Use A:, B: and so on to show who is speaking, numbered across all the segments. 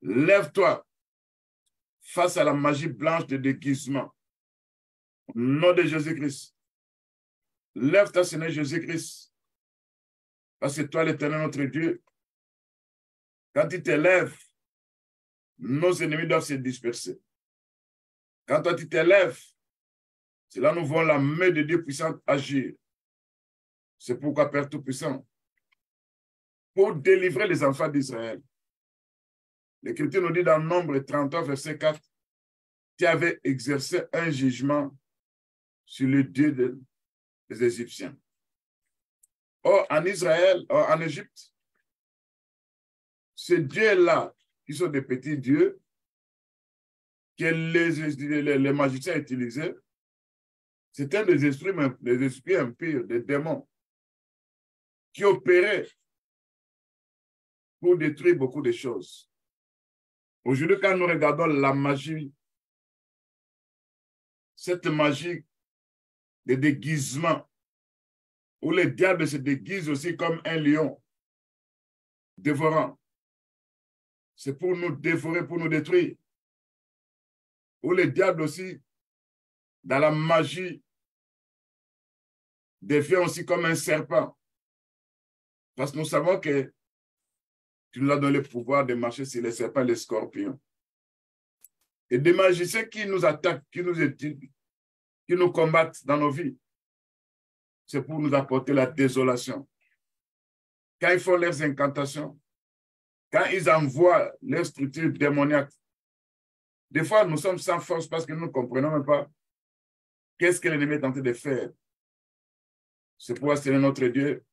A: Lève-toi face à la magie blanche de déguisement. Au nom de Jésus-Christ. Lève-toi, Seigneur Jésus-Christ. Parce que toi, l'Éternel, notre Dieu, quand tu te lèves, nos ennemis doivent se disperser. Quand toi, tu te lèves, c'est là que nous voyons la main de Dieu puissante agir. C'est pourquoi, Père Tout-Puissant, pour délivrer les enfants d'Israël, l'Écriture nous dit dans Nombre 33, verset 4, tu avais exercé un jugement sur le Dieu des Égyptiens. Or, en Israël, en Égypte, ces dieux-là, qui sont des petits dieux, que les magiciens utilisaient, c'était des esprits impurs, des démons, qui opéraient pour détruire beaucoup de choses. Aujourd'hui, quand nous regardons la magie, cette magie de déguisement, où le diable se déguise aussi comme un lion dévorant, c'est pour nous dévorer, pour nous détruire. Où le diable aussi, dans la magie, devient aussi comme un serpent. Parce que nous savons que tu nous as donné le pouvoir de marcher sur les serpents et les scorpions. Et des magiciens qui nous attaquent, qui nous combattent dans nos vies, c'est pour nous apporter la désolation. Quand ils font leurs incantations, quand ils envoient leurs structures démoniaques, des fois nous sommes sans force parce que nous ne comprenons même pas qu'est-ce que l'ennemi est tenté de faire. C'est pourquoi, Seigneur notre Dieu,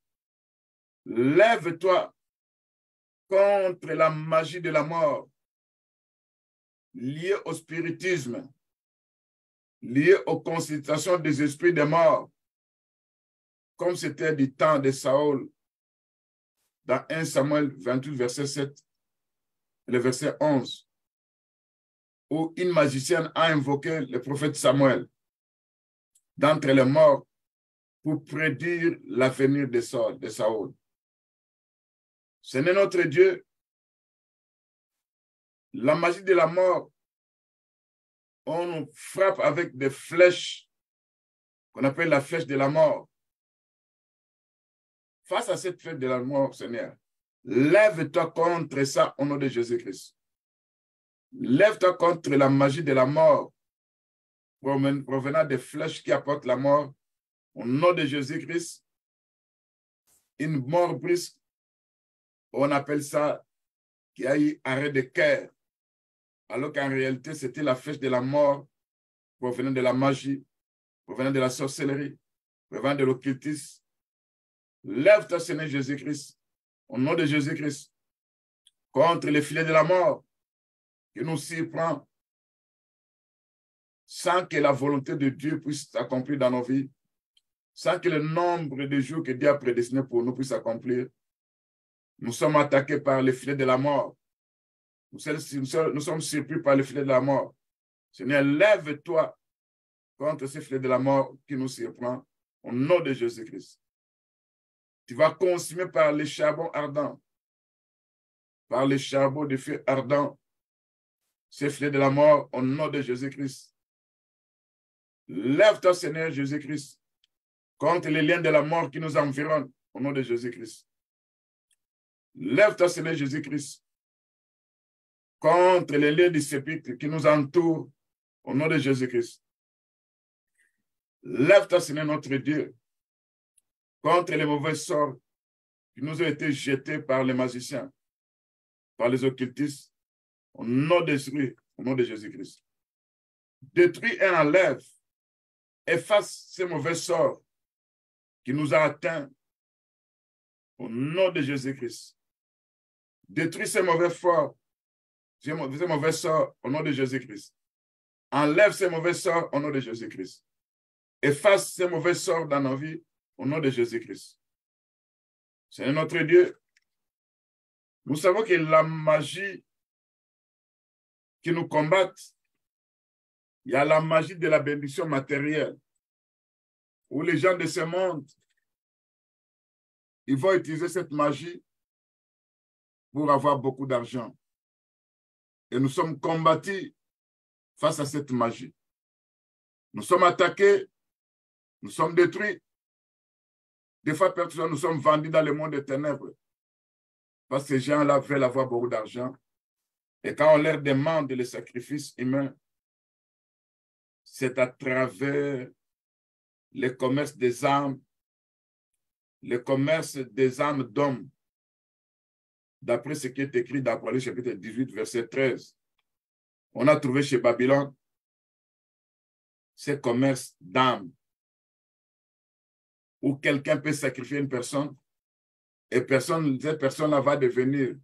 A: lève-toi contre la magie de la mort liée au spiritisme, liée aux consultations des esprits des morts, comme c'était du temps de Saül, dans 1 Samuel 28, verset 7, le verset 11, où une magicienne a invoqué le prophète Samuel d'entre les morts pour prédire l'avenir de Saül. Seigneur notre Dieu, la magie de la mort, on nous frappe avec des flèches qu'on appelle la flèche de la mort. Face à cette flèche de la mort, Seigneur, lève-toi contre ça au nom de Jésus-Christ. Lève-toi contre la magie de la mort provenant des flèches qui apportent la mort au nom de Jésus-Christ. Une mort brusque, on appelle ça qui a eu arrêt de cœur, alors qu'en réalité, c'était la flèche de la mort provenant de la magie, provenant de la sorcellerie, provenant de l'occultisme. Lève-toi, Seigneur Jésus-Christ, au nom de Jésus-Christ, contre les filets de la mort qui nous surprend sans que la volonté de Dieu puisse s'accomplir dans nos vies, sans que le nombre de jours que Dieu a prédestiné pour nous puisse s'accomplir. Nous sommes attaqués par les filets de la mort. Nous sommes surpris par les filets de la mort. Seigneur, lève-toi contre ces filets de la mort qui nous surprend au nom de Jésus-Christ. Tu vas consumer par les charbons ardents, par les charbons de feu ardents, ces filets de la mort au nom de Jésus-Christ. Lève-toi, Seigneur Jésus-Christ, contre les liens de la mort qui nous environnent au nom de Jésus-Christ. Lève-toi, Seigneur Jésus-Christ, contre les liens du sépulcre qui nous entourent au nom de Jésus-Christ. Lève-toi, Seigneur notre Dieu, contre les mauvais sorts qui nous ont été jetés par les magiciens, par les occultistes, au nom de Jésus-Christ. Détruis et enlève, efface ces mauvais sorts qui nous ont atteints au nom de Jésus-Christ. Détruis ces mauvais sorts au nom de Jésus-Christ. Enlève ces mauvais sorts au nom de Jésus-Christ. Efface ces mauvais sorts dans nos vies au nom de Jésus-Christ. Seigneur notre Dieu, nous savons que la magie qui nous combat, il y a la magie de la bénédiction matérielle, où les gens de ce monde, ils vont utiliser cette magie pour avoir beaucoup d'argent. et nous sommes combattus face à cette magie. Nous sommes attaqués, nous sommes détruits. Des fois, nous sommes vendus dans le monde des ténèbres. Parce que ces gens-là veulent avoir beaucoup d'argent. Et quand on leur demande les sacrifices humains, c'est à travers le commerce des âmes, le commerce des âmes d'hommes. D'après ce qui est écrit dans Apocalypse chapitre 18, verset 13, on a trouvé chez Babylone ce commerce d'âmes où quelqu'un peut sacrifier une personne et cette personne-là va devenir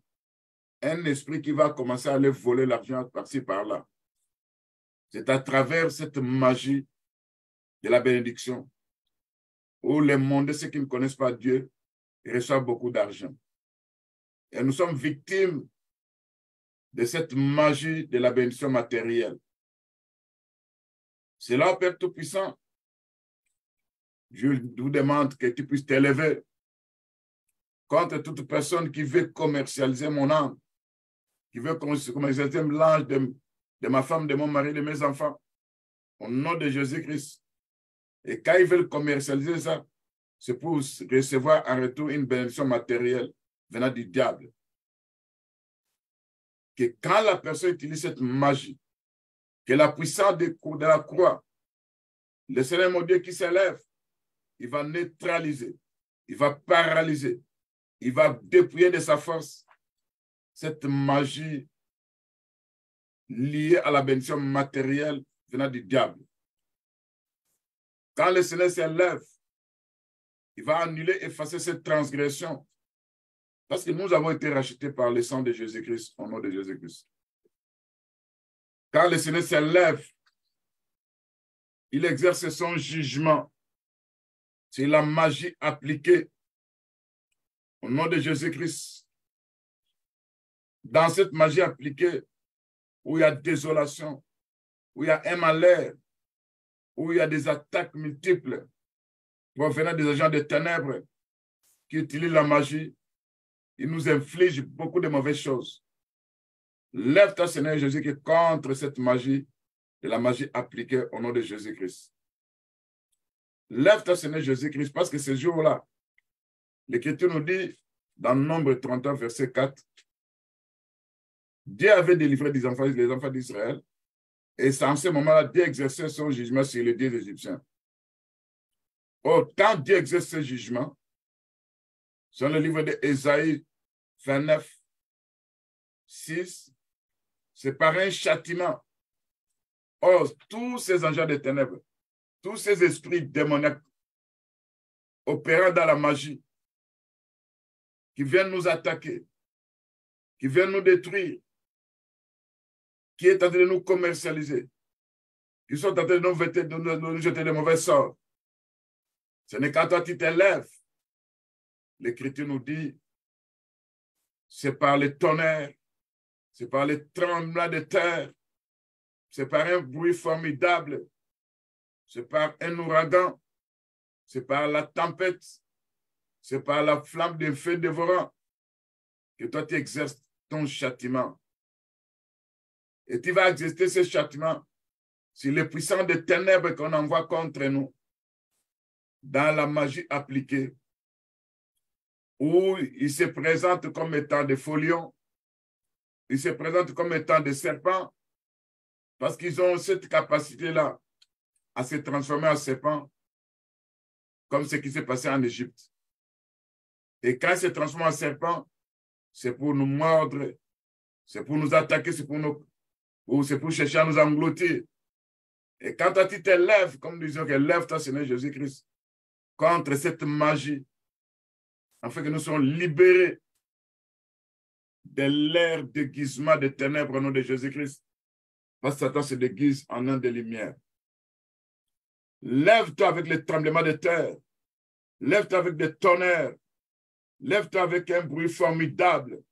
A: un esprit qui va commencer à aller voler l'argent par-ci, par-là. C'est à travers cette magie de la bénédiction où le monde, ceux qui ne connaissent pas Dieu, reçoivent beaucoup d'argent. Et nous sommes victimes de cette magie de la bénédiction matérielle. C'est là, Père Tout-Puissant, je vous demande que tu puisses t'élever contre toute personne qui veut commercialiser mon âme, qui veut commercialiser l'âge de ma femme, de mon mari, de mes enfants, au nom de Jésus-Christ. Et quand ils veulent commercialiser ça, c'est pour recevoir en retour une bénédiction matérielle venant du diable. Que quand la personne utilise cette magie, que la puissance de la croix, le Seigneur mon Dieu qui s'élève, il va neutraliser, il va paralyser, il va dépouiller de sa force cette magie liée à la bénédiction matérielle venant du diable. Quand le Seigneur s'élève, il va annuler, effacer cette transgression. Parce que nous avons été rachetés par le sang de Jésus-Christ, au nom de Jésus-Christ. Quand le Seigneur s'élève, il exerce son jugement. C'est la magie appliquée au nom de Jésus-Christ. Dans cette magie appliquée, où il y a désolation, où il y a un malheur, où il y a des attaques multiples provenant des agents des ténèbres qui utilisent la magie, ils nous infligent beaucoup de mauvaises choses. Lève-toi, Seigneur Jésus, contre cette magie, de la magie appliquée au nom de Jésus-Christ. Lève-toi, Seigneur Jésus-Christ, parce que ce jour-là, l'Écriture nous dit, dans Nombre 31, verset 4, Dieu avait délivré les enfants d'Israël, et c'est en ce moment-là, Dieu exerçait son jugement sur les dieux égyptiens. Or, quand Dieu exerce ce jugement, dans le livre d'Ésaïe 29, 6, c'est par un châtiment. Or, tous ces engins des ténèbres, tous ces esprits démoniaques opérant dans la magie, qui viennent nous attaquer, qui viennent nous détruire, qui est en train de nous commercialiser, qui sont en train de nous jeter de mauvais sorts. Ce n'est quand toi tu t'élèves. L'Écriture nous dit, c'est par les tonnerres, c'est par les tremblements de terre, c'est par un bruit formidable, c'est par un ouragan, c'est par la tempête, c'est par la flamme d'un feu dévorant que toi tu exerces ton châtiment. Et tu vas exercer ce châtiment sur les puissants des ténèbres qu'on envoie contre nous dans la magie appliquée, où ils se présentent comme étant des folions, ils se présentent comme étant des serpents, parce qu'ils ont cette capacité-là à se transformer en serpents, comme ce qui s'est passé en Égypte. Et quand ils se transforment en serpents, c'est pour nous mordre, c'est pour nous attaquer, c'est pour chercher à nous engloutir. Et quand tu t'élèves, comme nous disons, que lève-toi, Seigneur Jésus-Christ, contre cette magie, afin que nous soyons libérés de l'ère déguisement des ténèbres au nom de Jésus-Christ. Parce que Satan se déguise en un des lumières. Lève-toi avec les tremblements de terre. Lève-toi avec des tonnerres. Lève-toi avec un bruit formidable.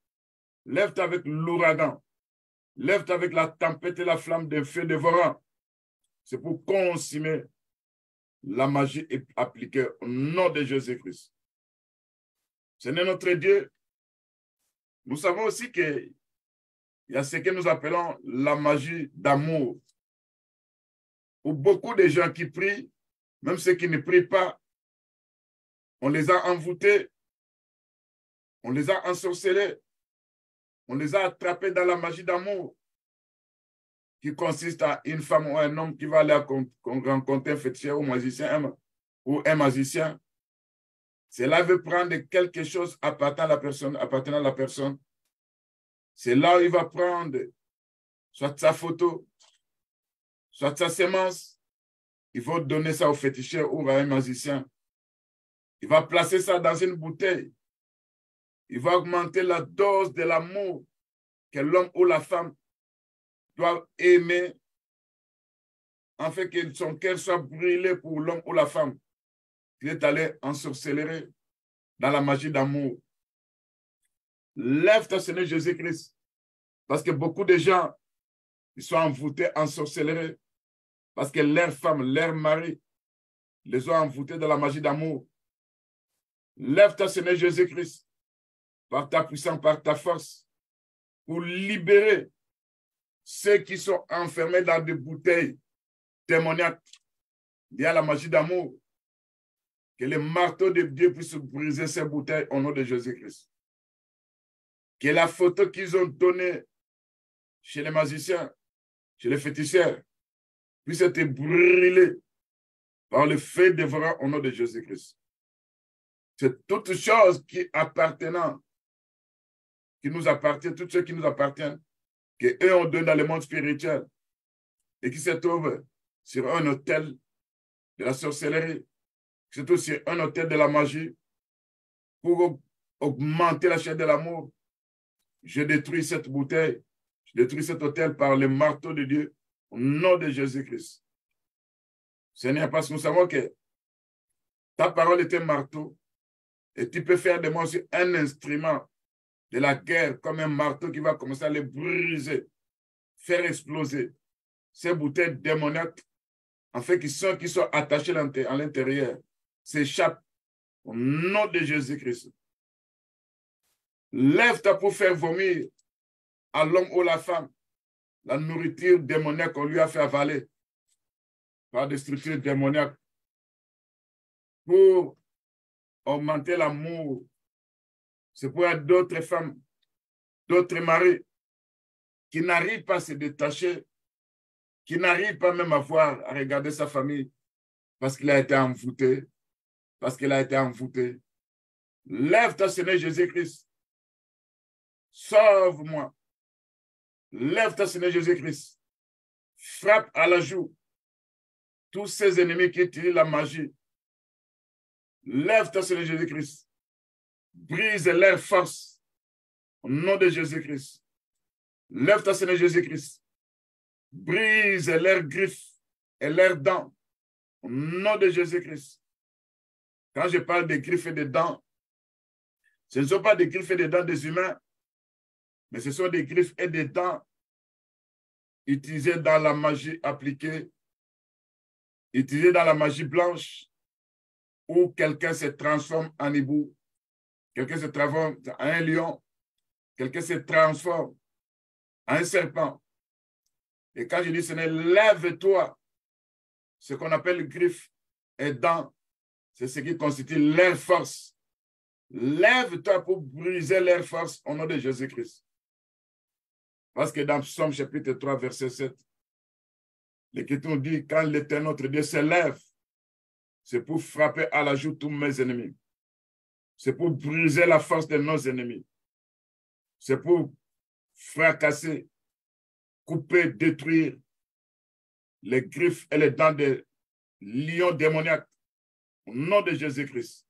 A: Lève-toi avec l'ouragan. Lève-toi avec la tempête et la flamme d'un feu dévorant. C'est pour consumer la magie appliquée au nom de Jésus-Christ. Seigneur notre Dieu, nous savons aussi que il y a ce que nous appelons la magie d'amour. Où beaucoup de gens qui prient, même ceux qui ne prient pas, on les a envoûtés, on les a ensorcelés, on les a attrapés dans la magie d'amour qui consiste à une femme ou un homme qui va aller rencontrer un féticheur ou un magicien. Cela veut prendre quelque chose appartenant à la personne. C'est là où il va prendre soit sa photo, soit sa sémence. Il va donner ça au féticheur ou à un magicien. Il va placer ça dans une bouteille. Il va augmenter la dose de l'amour que l'homme ou la femme doivent aimer, afin que son cœur soit brûlé pour l'homme ou la femme. Il est allé ensorceler dans la magie d'amour. Lève ton Seigneur Jésus-Christ, parce que beaucoup de gens ils sont envoûtés, ensorcelés, parce que leurs femmes, leurs maris les ont envoûtés dans la magie d'amour. Lève ton Seigneur Jésus-Christ, par ta puissance, par ta force, pour libérer ceux qui sont enfermés dans des bouteilles démoniaques. Il y a la magie d'amour. Que le marteau de Dieu puisse briser ces bouteilles au nom de Jésus-Christ. Que la photo qu'ils ont donnée chez les magiciens, chez les féticheurs, puisse être brûlée par le feu dévorant au nom de Jésus-Christ. C'est toute chose qui appartenant, qui nous appartient, tout ce qui nous appartient, qu'eux ont donné dans le monde spirituel et qui se trouve sur un autel de la sorcellerie, qui se trouve sur un autel de la magie, pour augmenter la chair de l'amour. Je détruis cette bouteille, je détruis cet autel par le marteau de Dieu, au nom de Jésus-Christ. Seigneur, parce que nous savons que ta parole est un marteau et tu peux faire de moi aussi un instrument de la guerre, comme un marteau qui va commencer à les briser, faire exploser ces bouteilles démoniaques, en fait, qui sont attachés à l'intérieur, s'échappent au nom de Jésus-Christ. Lève-toi pour faire vomir à l'homme ou la femme la nourriture démoniaque qu'on lui a fait avaler par des structures démoniaques pour augmenter l'amour. C'est pour d'autres femmes, d'autres maris qui n'arrivent pas à se détacher, qui n'arrivent pas même à regarder sa famille parce qu'il a été envoûté, parce qu'elle a été envoûtée. Lève-toi, Seigneur Jésus-Christ. Sauve-moi. Lève-toi, Seigneur Jésus-Christ. Frappe à la joue tous ces ennemis qui utilisent la magie. Lève-toi, Seigneur Jésus-Christ. Brise leur force au nom de Jésus-Christ. Lève-toi, Seigneur Jésus-Christ. Brise leurs griffes et leurs dents au nom de Jésus-Christ. Quand je parle des griffes et des dents, ce ne sont pas des griffes et des dents des humains, mais ce sont des griffes et des dents utilisées dans la magie appliquée, utilisées dans la magie blanche, où quelqu'un se transforme en hibou, quelqu'un se transforme en un lion, quelqu'un se transforme en un serpent. Et quand je dis, Seigneur, lève-toi, ce qu'on appelle griffes et dents, c'est ce qui constitue leur force. Lève-toi pour briser leur force au nom de Jésus-Christ. Parce que dans Psaume chapitre 3, verset 7, l'Écriture dit, quand l'Éternel notre Dieu se lève, c'est pour frapper à la joue tous mes ennemis. C'est pour briser la force de nos ennemis. C'est pour fracasser, couper, détruire les griffes et les dents des lions démoniaques au nom de Jésus-Christ.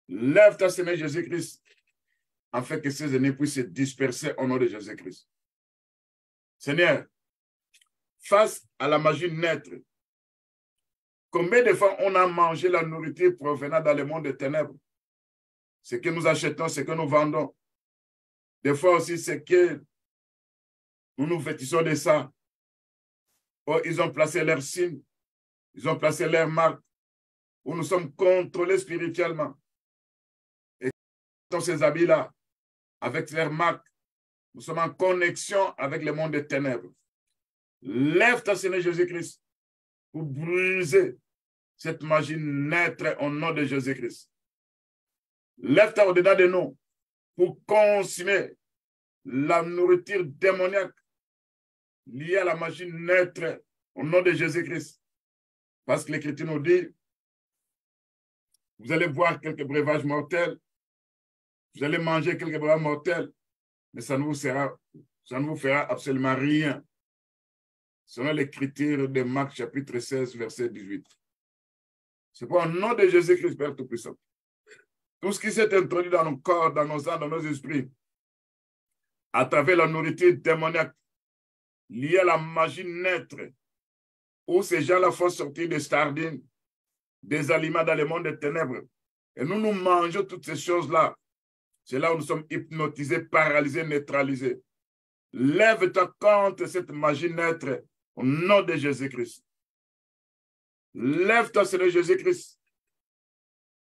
A: Lève-toi, Seigneur Jésus-Christ, afin que ces ennemis puissent se disperser au nom de Jésus-Christ. Seigneur, face à la magie naître, combien de fois on a mangé la nourriture provenant dans le monde des ténèbres? Ce que nous achetons, ce que nous vendons. Des fois aussi, c'est que nous nous vêtissons de ça. Oh, ils ont placé leur signe, ils ont placé leur marque, où nous sommes contrôlés spirituellement. Et dans ces habits-là, avec leur marque, Nous sommes en connexion avec le monde des ténèbres. Lève-toi, Seigneur Jésus-Christ, pour briser cette magie naître au nom de Jésus-Christ. Lève-toi au-dedans de nous pour consommer la nourriture démoniaque liée à la magie naître au nom de Jésus-Christ. Parce que l'Écriture nous dit, vous allez boire quelques breuvages mortels, vous allez manger quelques breuvages mortels, mais ça ne vous fera absolument rien. Selon l'Écriture de Marc chapitre 16, verset 18. C'est pour au nom de Jésus-Christ, Père Tout-Puissant. Tout ce qui s'est introduit dans nos corps, dans nos âmes, dans nos esprits, à travers la nourriture démoniaque liée à la magie naître, où ces gens-là font sortir des sardines, des aliments dans le monde des ténèbres. Et nous mangeons toutes ces choses-là. C'est là où nous sommes hypnotisés, paralysés, neutralisés. Lève-toi contre cette magie naître au nom de Jésus-Christ. Lève-toi, Seigneur Jésus-Christ,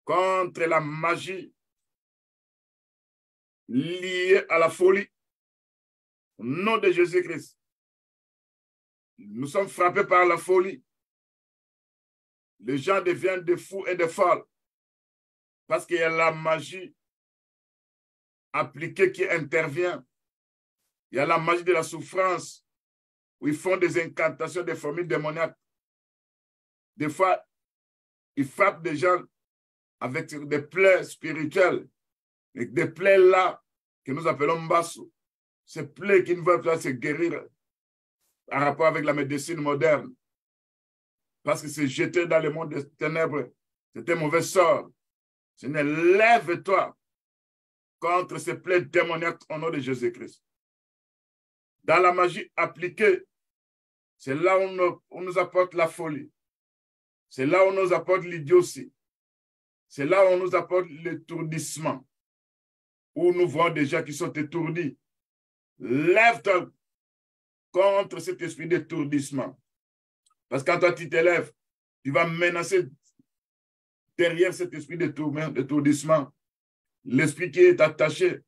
A: contre la magie liée à la folie. Au nom de Jésus-Christ. Nous sommes frappés par la folie. Les gens deviennent des fous et des folles parce qu'il y a la magie appliquée qui intervient. Il y a la magie de la souffrance où ils font des incantations, des formules démoniaques. Des fois, ils frappent des gens avec des plaies spirituelles, et des plaies là que nous appelons mbasso. Ces plaies qui ne veulent pas se guérir en rapport avec la médecine moderne. Parce que c'est jeté dans le monde des ténèbres. C'est un mauvais sort. Seigneur, lève-toi contre ces plaies démoniaques au nom de Jésus-Christ. Dans la magie appliquée, c'est là où on nous apporte la folie. C'est là où on nous apporte l'idiotie. C'est là où on nous apporte l'étourdissement. Où nous voyons des gens qui sont étourdis. Lève-toi contre cet esprit d'étourdissement. Parce que quand toi tu t'élèves, tu vas menacer derrière cet esprit d'étourdissement l'esprit qui est attaché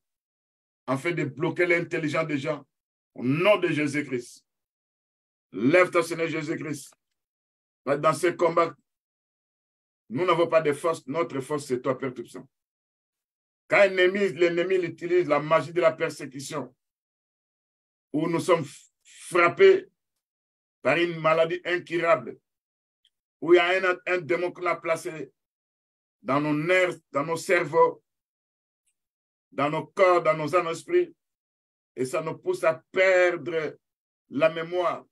A: afin de bloquer l'intelligence des gens au nom de Jésus-Christ. Lève-toi, Seigneur Jésus-Christ. Dans ce combat, nous n'avons pas de force. Notre force, c'est toi, Père Tout-Puissant. Quand l'ennemi utilise la magie de la persécution, où nous sommes frappés par une maladie incurable, où il y a un démon qu'on a placé dans nos nerfs, dans nos cerveaux, dans nos corps, dans nos âmes, esprits, et ça nous pousse à perdre la mémoire.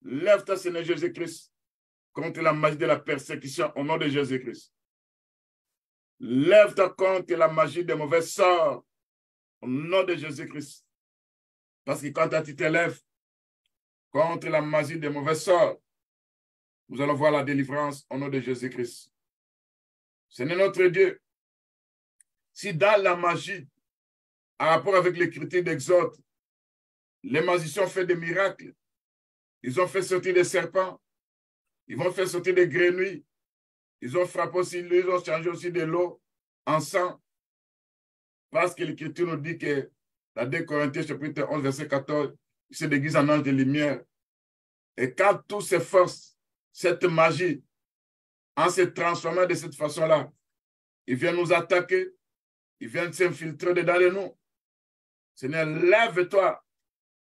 A: Lève-toi, Seigneur Jésus-Christ, contre la magie de la persécution au nom de Jésus-Christ. Lève-toi contre la magie des mauvais sorts au nom de Jésus-Christ. Parce que quand tu t'élèves contre la magie des mauvais sorts, nous allons voir la délivrance au nom de Jésus-Christ. Seigneur notre Dieu, si dans la magie, en rapport avec l'écriture d'Exode, les magiciens ont fait des miracles, ils ont fait sortir des serpents, ils vont faire sortir des grenouilles, ils ont frappé aussi, ils ont changé aussi de l'eau en sang, parce que l'écriture nous dit que dans 2 Corinthiens chapitre 11, verset 14, il se déguise en ange de lumière. Et quand tous ces forces, cette magie, en se transformant de cette façon-là, ils viennent nous attaquer, ils viennent s'infiltrer dedans de nous. Seigneur, lève-toi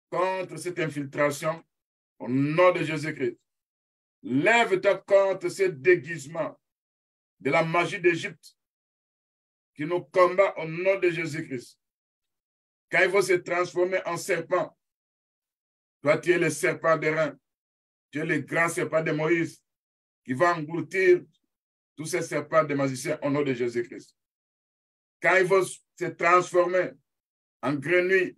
A: contre cette infiltration au nom de Jésus-Christ. Lève-toi contre ce déguisement de la magie d'Égypte qui nous combat au nom de Jésus-Christ. Quand il va se transformer en serpent, toi tu es le serpent d'airain, tu es le grand serpent de Moïse qui va engloutir tous ces serpents de magiciens au nom de Jésus-Christ. Quand il va se transformer en grenouille,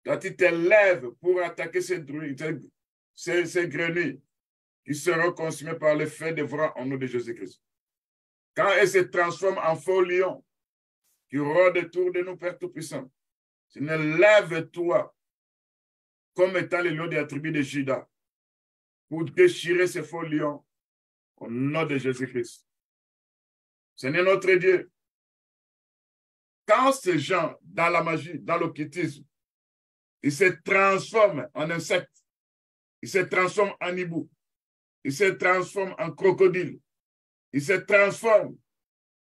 A: toi tu te lèves pour attaquer ces grenouilles qui seront consumées par le feu de vent au nom de Jésus-Christ. Quand elle se transforme en faux lion qui rôde autour de nous, Père Tout-Puissant, Seigneur, lève-toi comme étant le lion de la tribu de Juda pour déchirer ces faux lions au nom de Jésus-Christ. Seigneur notre Dieu, quand ces gens, dans la magie, dans l'occultisme, il se transforme en insecte. Il se transforme en hibou. Il se transforme en crocodile. Il se transforme.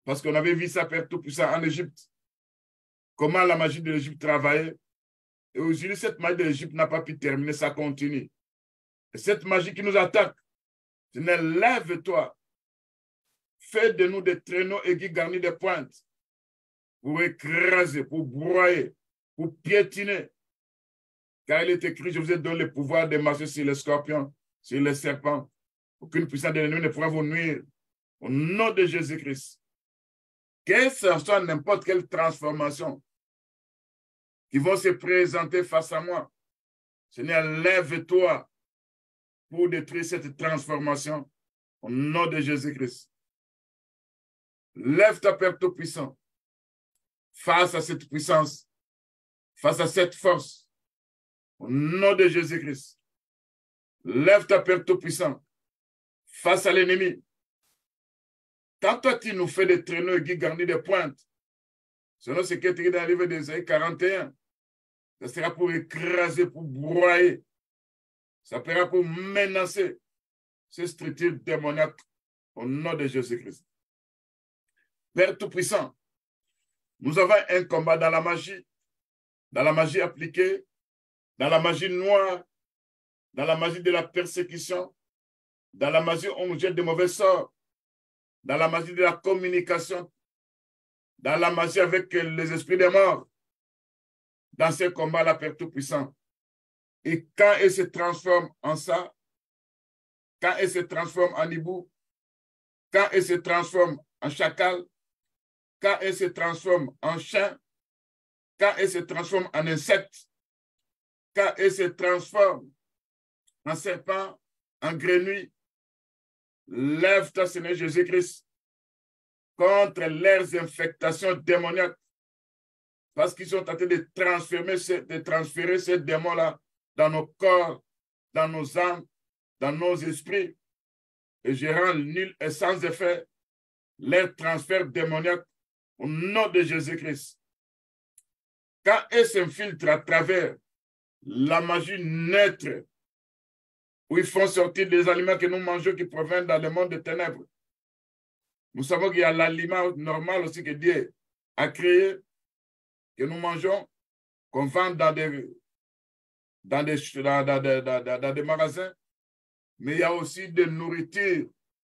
A: Parce qu'on avait vu ça, Père Tout-Puissant, en Égypte. Comment la magie de l'Égypte travaillait. Et aujourd'hui, cette magie de l'Égypte n'a pas pu terminer, ça continue. Et cette magie qui nous attaque, lève-toi. Fais de nous des traîneaux aiguës garnis de pointes pour écraser, pour broyer, pour piétiner. Car il est écrit, je vous ai donné le pouvoir de marcher sur les scorpions, sur les serpents. Aucune puissance de l'ennemi ne pourra vous nuire. Au nom de Jésus-Christ. Que ce soit n'importe quelle transformation qui vont se présenter face à moi. Seigneur, lève-toi pour détruire cette transformation au nom de Jésus-Christ. Lève-toi, Père Tout-Puissant, face à cette puissance, face à cette force, au nom de Jésus-Christ. Lève-toi, Père Tout-Puissant, face à l'ennemi. Quand toi, tu nous fais des traîneaux aiguës garnis de pointes, selon ce qui est écrit dans le livre d'Ésaïe 41, ça sera pour écraser, pour broyer. Ça sera pour menacer ces structures démoniaques au nom de Jésus-Christ. Père Tout-Puissant, nous avons un combat dans la magie appliquée, dans la magie noire, dans la magie de la persécution, dans la magie où on nous jette de mauvais sorts, dans la magie de la communication, dans la magie avec les esprits des morts. Dans ce combat-là, Père Tout-Puissant. Et quand elle se transforme en ça, quand elle se transforme en hibou, quand elle se transforme en chacal, quand elle se transforme en chien, quand elle se transforme en insecte, quand elle se transforme en serpent, en grenouille, lève-toi, Seigneur Jésus-Christ, contre leurs infectations démoniaques, parce qu'ils sont en train de transférer ces démons-là dans nos corps, dans nos âmes, dans nos esprits, et je rends nul et sans effet les transferts démoniaques au nom de Jésus-Christ. Quand elles s'infiltrent à travers la magie neutre, où ils font sortir des aliments que nous mangeons qui proviennent dans le monde des ténèbres, nous savons qu'il y a l'aliment normal aussi que Dieu a créé, que nous mangeons, qu'on vend dans des magasins, mais il y a aussi des nourritures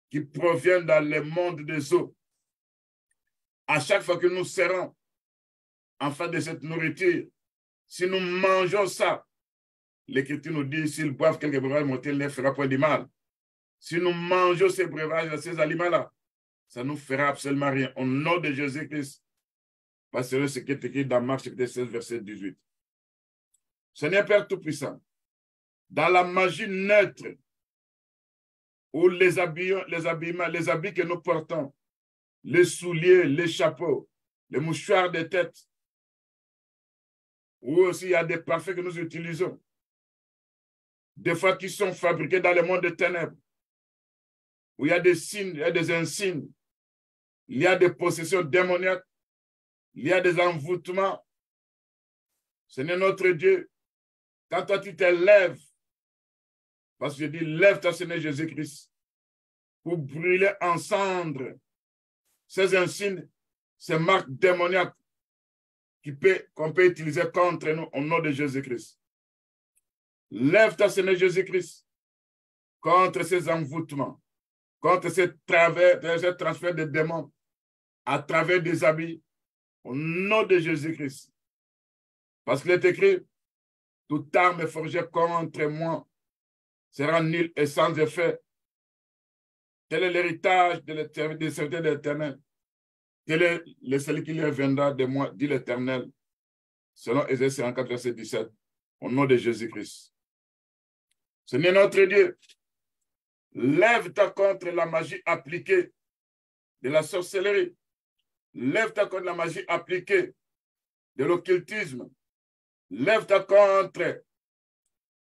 A: qui proviennent dans le monde des eaux. À chaque fois que nous serons en face de cette nourriture, si nous mangeons ça, l'Écriture nous dit, s'ils boivent quelques breuvages mortels, il ne fera point de mal. Si nous mangeons ces breuvages, ces aliments-là, ça ne nous fera absolument rien. Au nom de Jésus-Christ, parce que c'est ce qui est écrit dans Marc 16, verset 18. Seigneur Père Tout-Puissant, dans la magie neutre, où les habits que nous portons, les souliers, les chapeaux, les mouchoirs de tête, où aussi il y a des parfums que nous utilisons, des fois qui sont fabriqués dans le monde des ténèbres, où il y a des signes, il y a des insignes, il y a des possessions démoniaques, il y a des envoûtements. Seigneur notre Dieu, quand toi tu te lèves, parce que je dis, lève-toi, Seigneur Jésus-Christ, pour brûler en cendres ces insignes, ces marques démoniaques qu'on peut utiliser contre nous au nom de Jésus-Christ. Lève-toi, Seigneur Jésus-Christ, contre ces envoûtements, contre ces transferts de démons à travers des habits au nom de Jésus-Christ. Parce qu'il est écrit, toute arme forgée contre moi sera nulle et sans effet. Tel est l'héritage des serviteurs de l'Éternel. Tel est celui qui leur viendra de moi, dit l'Éternel, selon Ésaïe 54, verset 17, au nom de Jésus-Christ. Seigneur notre Dieu, lève-toi contre la magie appliquée de la sorcellerie. Lève-toi contre la magie appliquée de l'occultisme. Lève-toi contre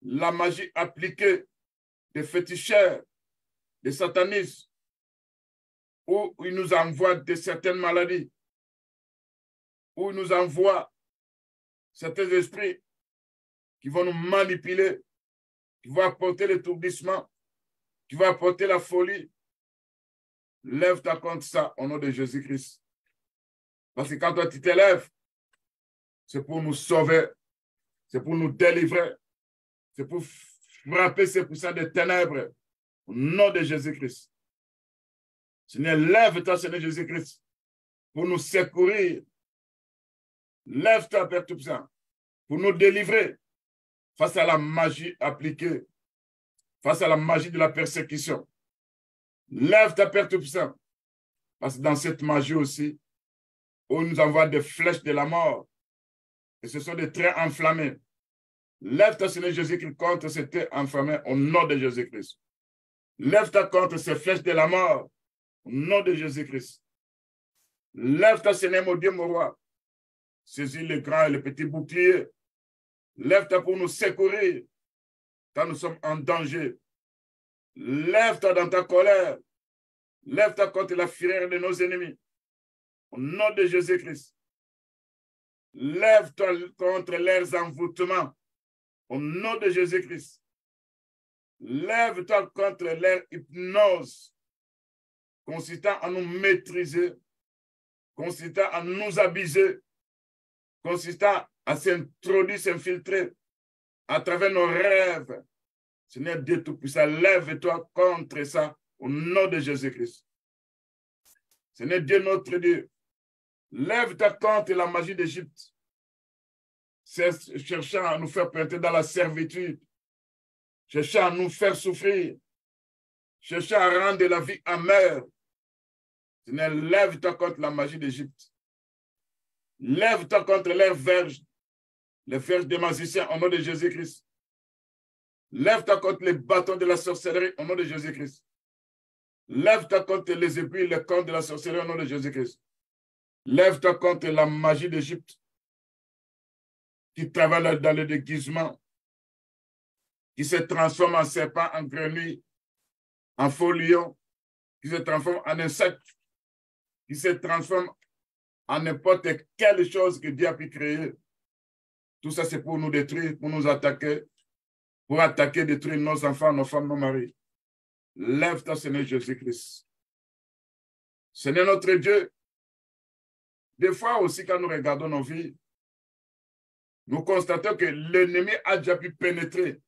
A: la magie appliquée des féticheurs, des satanistes, où ils nous envoient de certaines maladies, où ils nous envoient certains esprits qui vont nous manipuler, qui vont apporter l'étourdissement, qui vont apporter la folie. Lève-toi contre ça au nom de Jésus-Christ. Parce que quand toi tu t'élèves, c'est pour nous sauver, c'est pour nous délivrer, c'est pour frapper ces puissants des ténèbres au nom de Jésus-Christ. Seigneur, lève-toi, Seigneur Jésus-Christ, pour nous secourir. Lève-toi, Père Tout-Puissant, pour nous délivrer face à la magie appliquée, face à la magie de la persécution. Lève-toi, Père Tout-Puissant, parce que dans cette magie aussi, on nous envoie des flèches de la mort, et ce sont des traits enflammés. Lève-toi, Seigneur Jésus-Christ, contre ces traits enflammés au nom de Jésus-Christ. Lève-toi contre ces flèches de la mort au nom de Jésus-Christ. Lève-toi, Seigneur, mon Dieu, mon roi. Saisis les grands et les petits boucliers. Lève-toi pour nous secourir quand nous sommes en danger. Lève-toi dans ta colère. Lève-toi contre la fureur de nos ennemis. Au nom de Jésus-Christ. Lève-toi contre leurs envoûtements. Au nom de Jésus-Christ. Lève-toi contre leur hypnose, consistant à nous maîtriser, consistant à nous abuser, consistant à s'introduire, s'infiltrer à travers nos rêves. Seigneur Dieu Tout-Puissant, lève-toi contre ça au nom de Jésus-Christ. Seigneur Dieu, notre Dieu, lève-toi contre la magie d'Égypte, cherchant à nous faire pénétrer dans la servitude, cherchant à nous faire souffrir, cherchant à rendre la vie amère. Seigneur, lève-toi contre la magie d'Égypte. Lève-toi contre leurs verges, les verges des magiciens au nom de Jésus-Christ. Lève-toi contre les bâtons de la sorcellerie au nom de Jésus-Christ. Lève-toi contre les aiguilles, les cornes de la sorcellerie au nom de Jésus-Christ. Lève-toi contre la magie d'Égypte qui travaille dans le déguisement, qui se transforme en serpent, en grenouille, en faux lion, qui se transforme en insecte, qui se transforme en n'importe quelle chose que Dieu a pu créer. Tout ça, c'est pour nous détruire, pour nous attaquer, pour attaquer, détruire nos enfants, nos femmes, nos maris. Lève-toi, Seigneur Jésus-Christ. Seigneur notre Dieu, des fois aussi, quand nous regardons nos vies, nous constatons que l'ennemi a déjà pu pénétrer.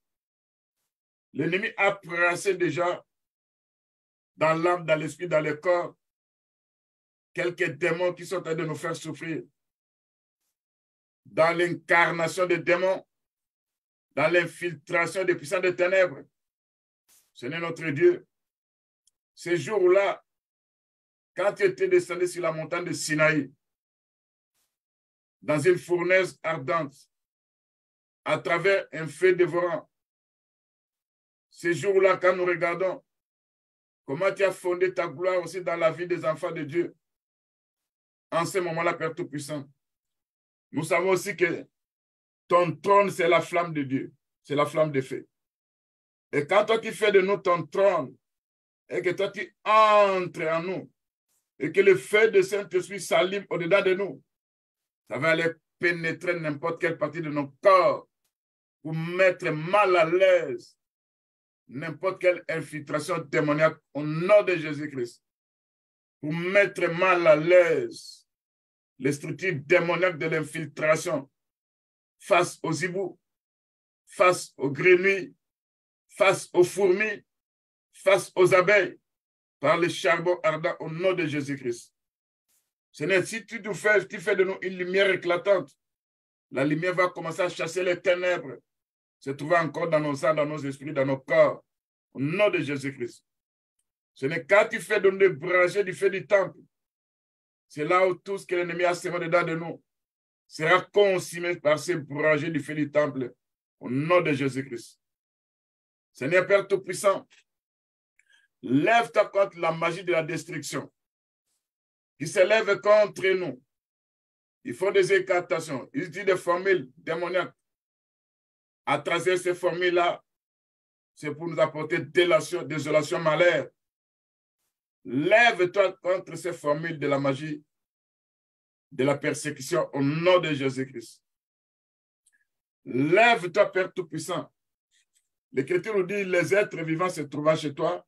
A: L'ennemi a brassé déjà dans l'âme, dans l'esprit, dans le corps, quelques démons qui sont en train de nous faire souffrir. Dans l'incarnation des démons, dans l'infiltration des puissants des ténèbres. Seigneur notre Dieu, ces jours-là, quand tu étais descendu sur la montagne de Sinaï, dans une fournaise ardente, à travers un feu dévorant, ces jours-là, quand nous regardons comment tu as fondé ta gloire aussi dans la vie des enfants de Dieu, en ce moment-là, Père Tout-Puissant, nous savons aussi que ton trône, c'est la flamme de Dieu, c'est la flamme de feu. Et quand toi, tu fais de nous ton trône, et que toi, tu entres en nous, et que le feu de Saint-Esprit s'allume au-dedans de nous, ça va aller pénétrer n'importe quelle partie de nos corps pour mettre mal à l'aise n'importe quelle infiltration démoniaque au nom de Jésus-Christ, pour mettre mal à l'aise les structures démoniaques de l'infiltration face aux hiboux, face aux grenouilles, face aux fourmis, face aux abeilles, par le charbon ardent au nom de Jésus-Christ. Seigneur, si tu fais de nous une lumière éclatante, la lumière va commencer à chasser les ténèbres, se trouver encore dans nos sangs, dans nos esprits, dans nos corps, au nom de Jésus-Christ. Seigneur, quand tu fais de nous des branchés du feu du temple, c'est là où tout ce que l'ennemi a semé dedans de nous sera consumé par ces branchés du feu du temple, au nom de Jésus-Christ. Seigneur Père Tout-Puissant, lève-toi contre la magie de la destruction qui s'élève contre nous. Ils font des écartations, ils disent des formules démoniaques. À travers ces formules-là, c'est pour nous apporter désolation, malheur. Lève-toi contre ces formules de la magie, de la persécution au nom de Jésus-Christ. Lève-toi, Père Tout-Puissant. L'Écriture nous dit, les êtres vivants se trouvant chez toi,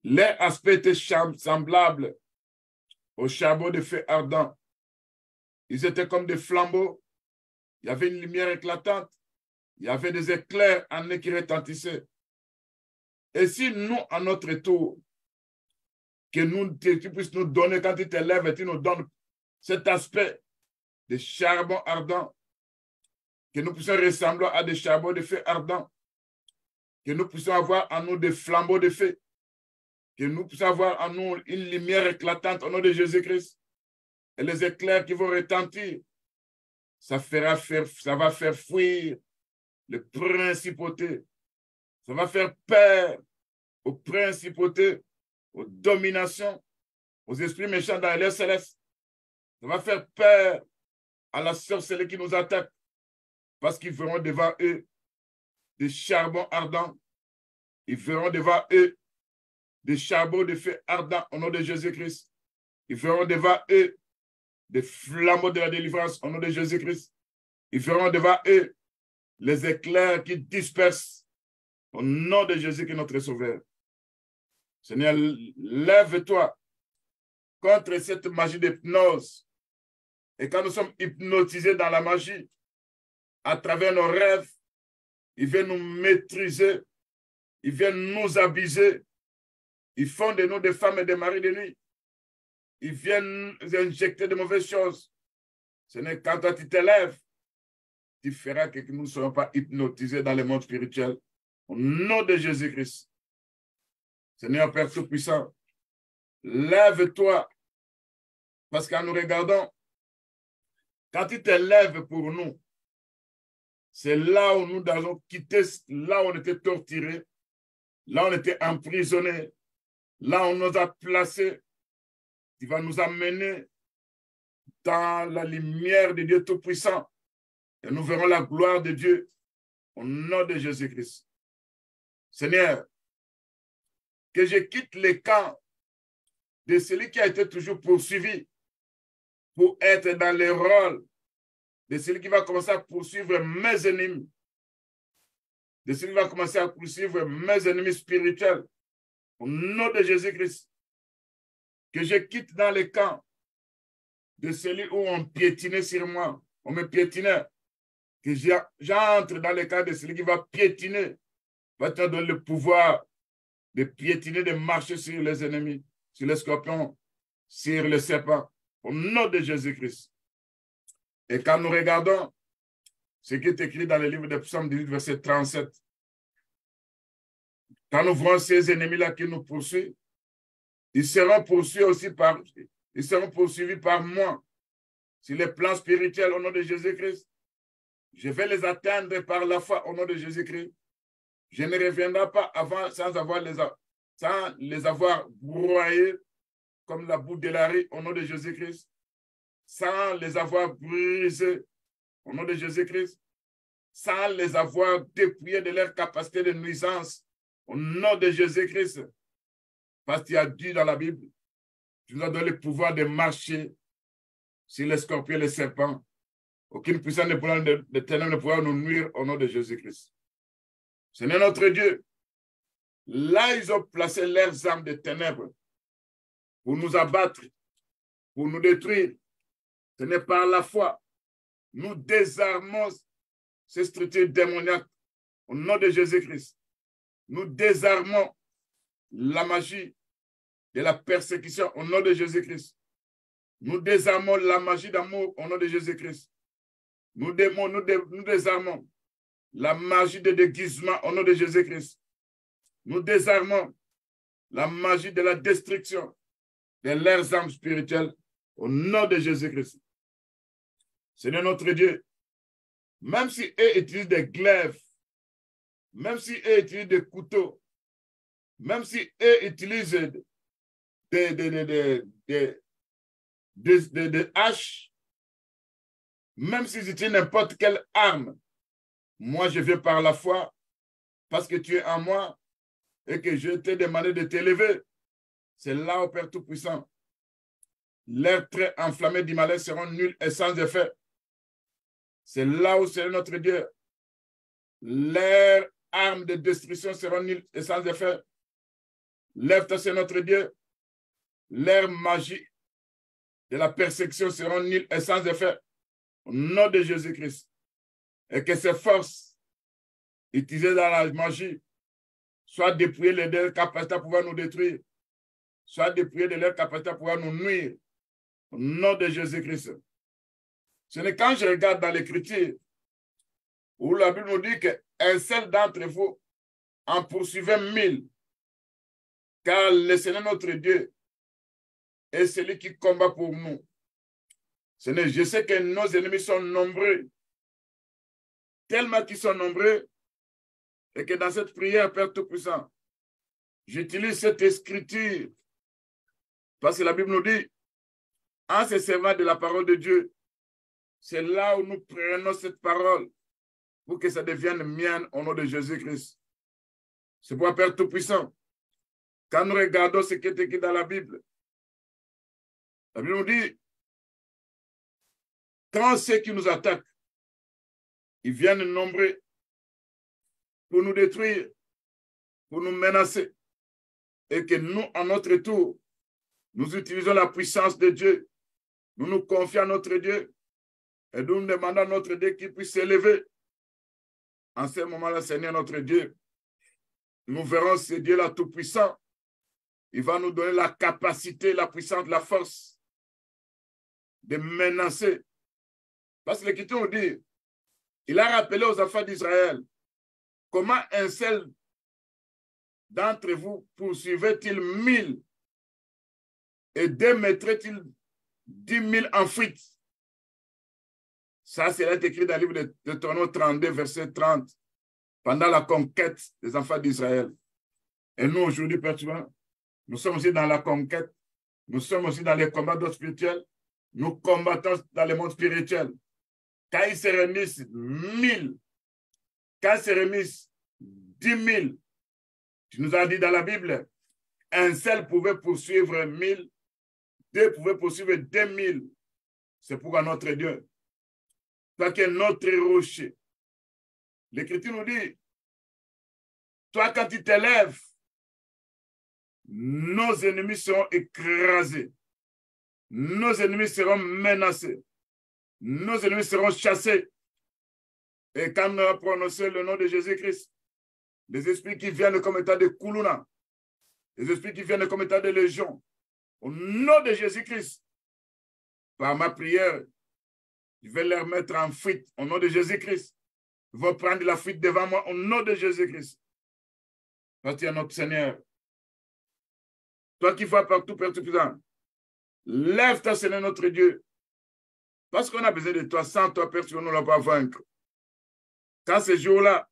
A: les aspects étaient semblables au charbon de feu ardent. Ils étaient comme des flambeaux. Il y avait une lumière éclatante. Il y avait des éclairs en eux qui retentissaient. Et si nous, à notre tour, que tu puisses nous donner, quand tu te lèves et tu nous donnes cet aspect de charbon ardent, que nous puissions ressembler à des charbons de feu ardents, que nous puissions avoir en nous des flambeaux de feu, que nous puissions avoir en nous une lumière éclatante au nom de Jésus-Christ. Et les éclairs qui vont retentir, ça va faire fuir les principautés. Ça va faire peur aux principautés, aux dominations, aux esprits méchants dans les célestes. Ça va faire peur à la sorcellerie qui nous attaque, parce qu'ils verront devant eux des charbons ardents. Ils verront devant eux des charbons de feu ardents au nom de Jésus-Christ. Ils verront devant eux des flambeaux de la délivrance au nom de Jésus-Christ. Ils verront devant eux les éclairs qui dispersent au nom de Jésus qui est notre Sauveur. Seigneur, lève-toi contre cette magie d'hypnose. Et quand nous sommes hypnotisés dans la magie, à travers nos rêves, ils viennent nous maîtriser, ils viennent nous abuser, ils font de nous des femmes et des maris de nuit. Ils viennent nous injecter de mauvaises choses. Seigneur, quand toi tu te lèves, tu feras que nous ne soyons pas hypnotisés dans le monde spirituel. Au nom de Jésus-Christ. Seigneur Père Tout-Puissant, lève-toi, parce qu'en nous regardant, quand tu te lèves pour nous, c'est là où nous avons quitté, là où on était torturés, là où on était emprisonnés, là où on nous a placés. Tu vas nous amener dans la lumière de Dieu Tout-Puissant et nous verrons la gloire de Dieu au nom de Jésus-Christ. Seigneur, que je quitte le camp de celui qui a été toujours poursuivi pour être dans le rôle de celui qui va commencer à poursuivre mes ennemis, de celui qui va commencer à poursuivre mes ennemis spirituels, au nom de Jésus-Christ. Que je quitte dans le camp de celui où on piétinait sur moi, on me piétinait, que j'entre dans le camp de celui qui va piétiner, va te donner le pouvoir de piétiner, de marcher sur les ennemis, sur les scorpions, sur les serpents, au nom de Jésus-Christ. Et quand nous regardons ce qui est écrit dans le livre de Psaume 18, verset 37, quand nous voyons ces ennemis-là qui nous poursuivent, ils seront poursuivis aussi par moi sur les plans spirituels au nom de Jésus-Christ. Je vais les atteindre par la foi au nom de Jésus-Christ. Je ne reviendrai pas avant sans les avoir broyés comme la boue de la riz au nom de Jésus-Christ, sans les avoir brisés au nom de Jésus-Christ, sans les avoir dépouillés de leur capacité de nuisance au nom de Jésus-Christ. Parce qu'il y a dit dans la Bible, tu nous as donné le pouvoir de marcher sur les scorpions et les serpents. Aucune puissance de ténèbres ne pourra nous nuire au nom de Jésus-Christ. Seigneur notre Dieu, là ils ont placé leurs armes de ténèbres pour nous abattre, pour nous détruire. Ce n'est par la foi. Nous désarmons ces structures démoniaques au nom de Jésus-Christ. Nous désarmons la magie de la persécution au nom de Jésus-Christ. Nous désarmons la magie d'amour au nom de Jésus-Christ. Nous désarmons la magie de déguisement au nom de Jésus-Christ. Nous désarmons la magie de la destruction de leurs âmes spirituelles au nom de Jésus-Christ. Seigneur notre Dieu, même si eux utilisent des glaives, même si eux utilisent des couteaux, même si eux utilisent des haches, même s'ils utilisent n'importe quelle arme, moi je viens par la foi parce que tu es en moi et que je t'ai demandé de t'élever. C'est là, au Père Tout-Puissant, leurs traits enflammés du malin seront nuls et sans effet. C'est là où c'est notre Dieu. Leurs armes de destruction seront nulles et sans effet. Lève-toi, c'est notre Dieu. Leurs magies de la persécution seront nulles et sans effet. Au nom de Jésus-Christ. Et que ces forces utilisées dans la magie soient dépouillées de leur capacité à pouvoir nous détruire, soient dépouillées de leur capacité à pouvoir nous nuire. Au nom de Jésus-Christ. Ce n'est quand je regarde dans l'Écriture où la Bible nous dit qu'un seul d'entre vous en poursuivait 1000, car le Seigneur notre Dieu est celui qui combat pour nous. Je sais que nos ennemis sont nombreux, tellement qu'ils sont nombreux, et que dans cette prière, Père Tout-Puissant, j'utilise cette écriture, parce que la Bible nous dit, en se servant de la parole de Dieu, c'est là où nous prenons cette parole pour que ça devienne mienne au nom de Jésus-Christ. C'est pour Père Tout-Puissant. Quand nous regardons ce qui est écrit dans la Bible nous dit, quand ceux qui nous attaquent, ils viennent nombreux pour nous détruire, pour nous menacer, et que nous, à notre tour, nous utilisons la puissance de Dieu, nous nous confions à notre Dieu, et nous demandons à notre Dieu qu'il puisse s'élever. En ce moment-là, Seigneur notre Dieu, nous verrons ce Dieu-là tout-puissant. Il va nous donner la capacité, la puissance, la force de menacer. Parce que l'Écriture nous dit, il a rappelé aux enfants d'Israël comment un seul d'entre vous poursuivait-il 1000 et démettrait-il 10 000 en fuite. Ça, c'est écrit dans le livre de Deutéronome 32, verset 30, pendant la conquête des enfants d'Israël. Et nous, aujourd'hui, Père, nous sommes aussi dans la conquête, nous sommes aussi dans les combats d'autres spirituels, nous combattons dans le monde spirituel. Quand ils se réunissent 1000, quand ils se réunissent 10 000, tu nous as dit dans la Bible, un seul pouvait poursuivre 1000, deux pouvaient poursuivre 2000. C'est pourquoi notre Dieu, toi qui es notre rocher, l'Écriture nous dit, toi quand tu t'élèves, nos ennemis seront écrasés, nos ennemis seront menacés, nos ennemis seront chassés. Et quand on a prononcé le nom de Jésus-Christ, les esprits qui viennent comme état de Kuluna, les esprits qui viennent comme état de légion, au nom de Jésus-Christ, par ma prière, je vais les mettre en fuite au nom de Jésus-Christ. Ils vont prendre la fuite devant moi au nom de Jésus-Christ. Toi, tu es notre Seigneur. Toi qui vois partout, Père Tout-Puissant, lève-toi, Seigneur, notre Dieu. Parce qu'on a besoin de toi. Sans toi, Père, tu ne nous pas vaincre. Quand ce jour-là,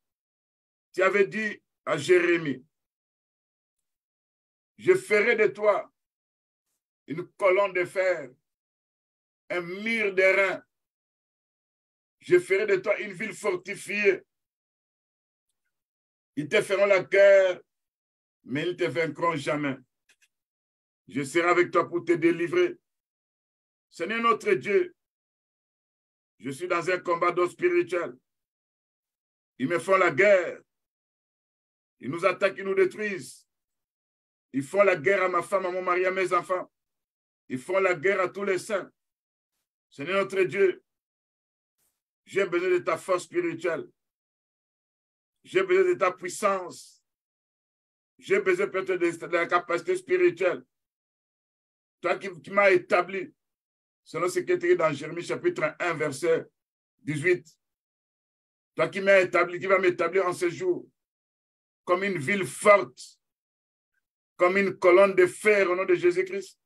A: tu avais dit à Jérémie, je ferai de toi une colonne de fer, un mur d'airain. Je ferai de toi une ville fortifiée. Ils te feront la guerre, mais ils ne te vaincront jamais. Je serai avec toi pour te délivrer. Seigneur notre Dieu, je suis dans un combat d'eau spirituel. Ils me font la guerre. Ils nous attaquent, ils nous détruisent. Ils font la guerre à ma femme, à mon mari, à mes enfants. Ils font la guerre à tous les saints. Seigneur notre Dieu, j'ai besoin de ta force spirituelle. J'ai besoin de ta puissance. J'ai besoin peut-être de la capacité spirituelle. Toi qui m'as établi, selon ce qui est écrit dans Jérémie chapitre 1, verset 18. Toi qui m'as établi, qui vas m'établir en ce jour, comme une ville forte, comme une colonne de fer au nom de Jésus-Christ,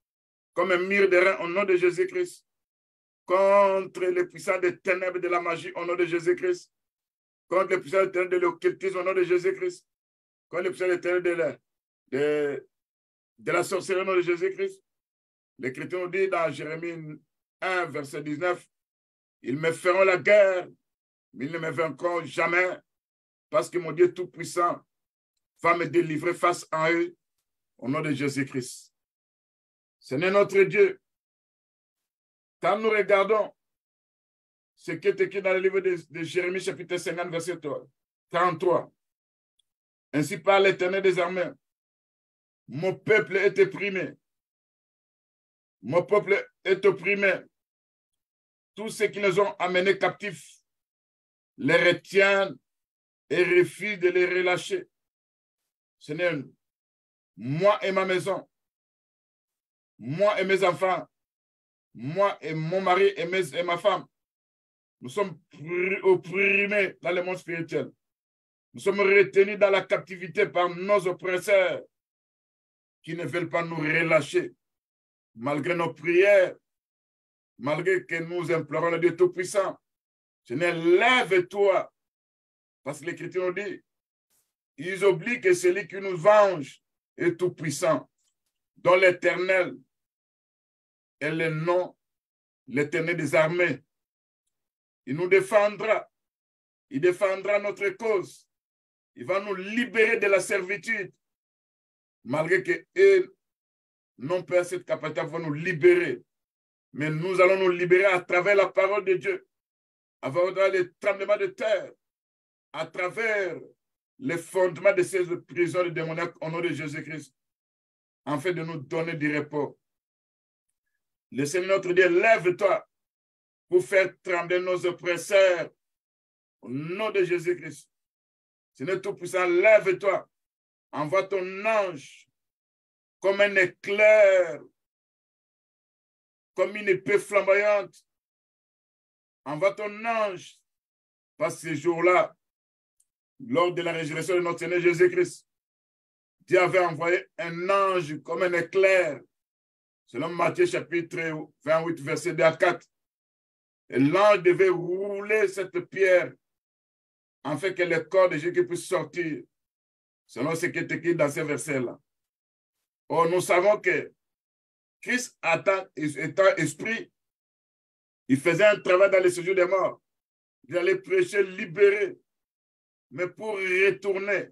A: comme un mur d'airain au nom de Jésus-Christ, contre les puissants des ténèbres de la magie au nom de Jésus-Christ, contre les puissants des ténèbres de l'occultisme au nom de Jésus-Christ, contre les puissants des ténèbres de la sorcellerie au nom de Jésus-Christ. L'Écriture nous dit dans Jérémie 1, verset 19, ils me feront la guerre, mais ils ne me vaincront jamais, parce que mon Dieu Tout-Puissant va me délivrer face à eux au nom de Jésus-Christ. Seigneur notre Dieu, quand nous regardons ce qui est écrit dans le livre de Jérémie, chapitre 50, verset 33. Ainsi parle l'Éternel des armées. Mon peuple est opprimé. Mon peuple est opprimé. Tous ceux qui les ont amenés captifs les retiennent et refusent de les relâcher. Seigneur, moi et ma maison, moi et mes enfants, moi et mon mari et ma femme, nous sommes opprimés dans le monde spirituel. Nous sommes retenus dans la captivité par nos oppresseurs qui ne veulent pas nous relâcher. Malgré nos prières, malgré que nous implorons le Dieu Tout-Puissant. Seigneur, lève-toi. Parce que l'Écriture nous dit, ils oublient que celui qui nous venge est Tout-Puissant, dont l'Éternel est le nom, l'Éternel des armées. Il nous défendra. Il défendra notre cause. Il va nous libérer de la servitude. Malgré qu'eux n'ont pas cette capacité, ils vont nous libérer. Mais nous allons nous libérer à travers la parole de Dieu, à travers les tremblements de terre, à travers les fondements de ces prisons de démoniaques au nom de Jésus-Christ, afin de nous donner du repos. Le Seigneur notre Dieu, lève-toi pour faire trembler nos oppresseurs au nom de Jésus-Christ. Seigneur Tout-Puissant, lève-toi, envoie ton ange comme un éclair, comme une épée flamboyante. Envoie ton ange. Parce que ces jours-là, lors de la résurrection de notre Seigneur Jésus-Christ, Dieu avait envoyé un ange comme un éclair, selon Matthieu chapitre 28, verset 2 à 4. Et l'ange devait rouler cette pierre afin que le corps de Jésus puisse sortir, selon ce qui est écrit dans ces versets-là. Or, nous savons que Christ étant esprit, il faisait un travail dans les séjours des morts. Il allait prêcher, libérer. Mais pour retourner,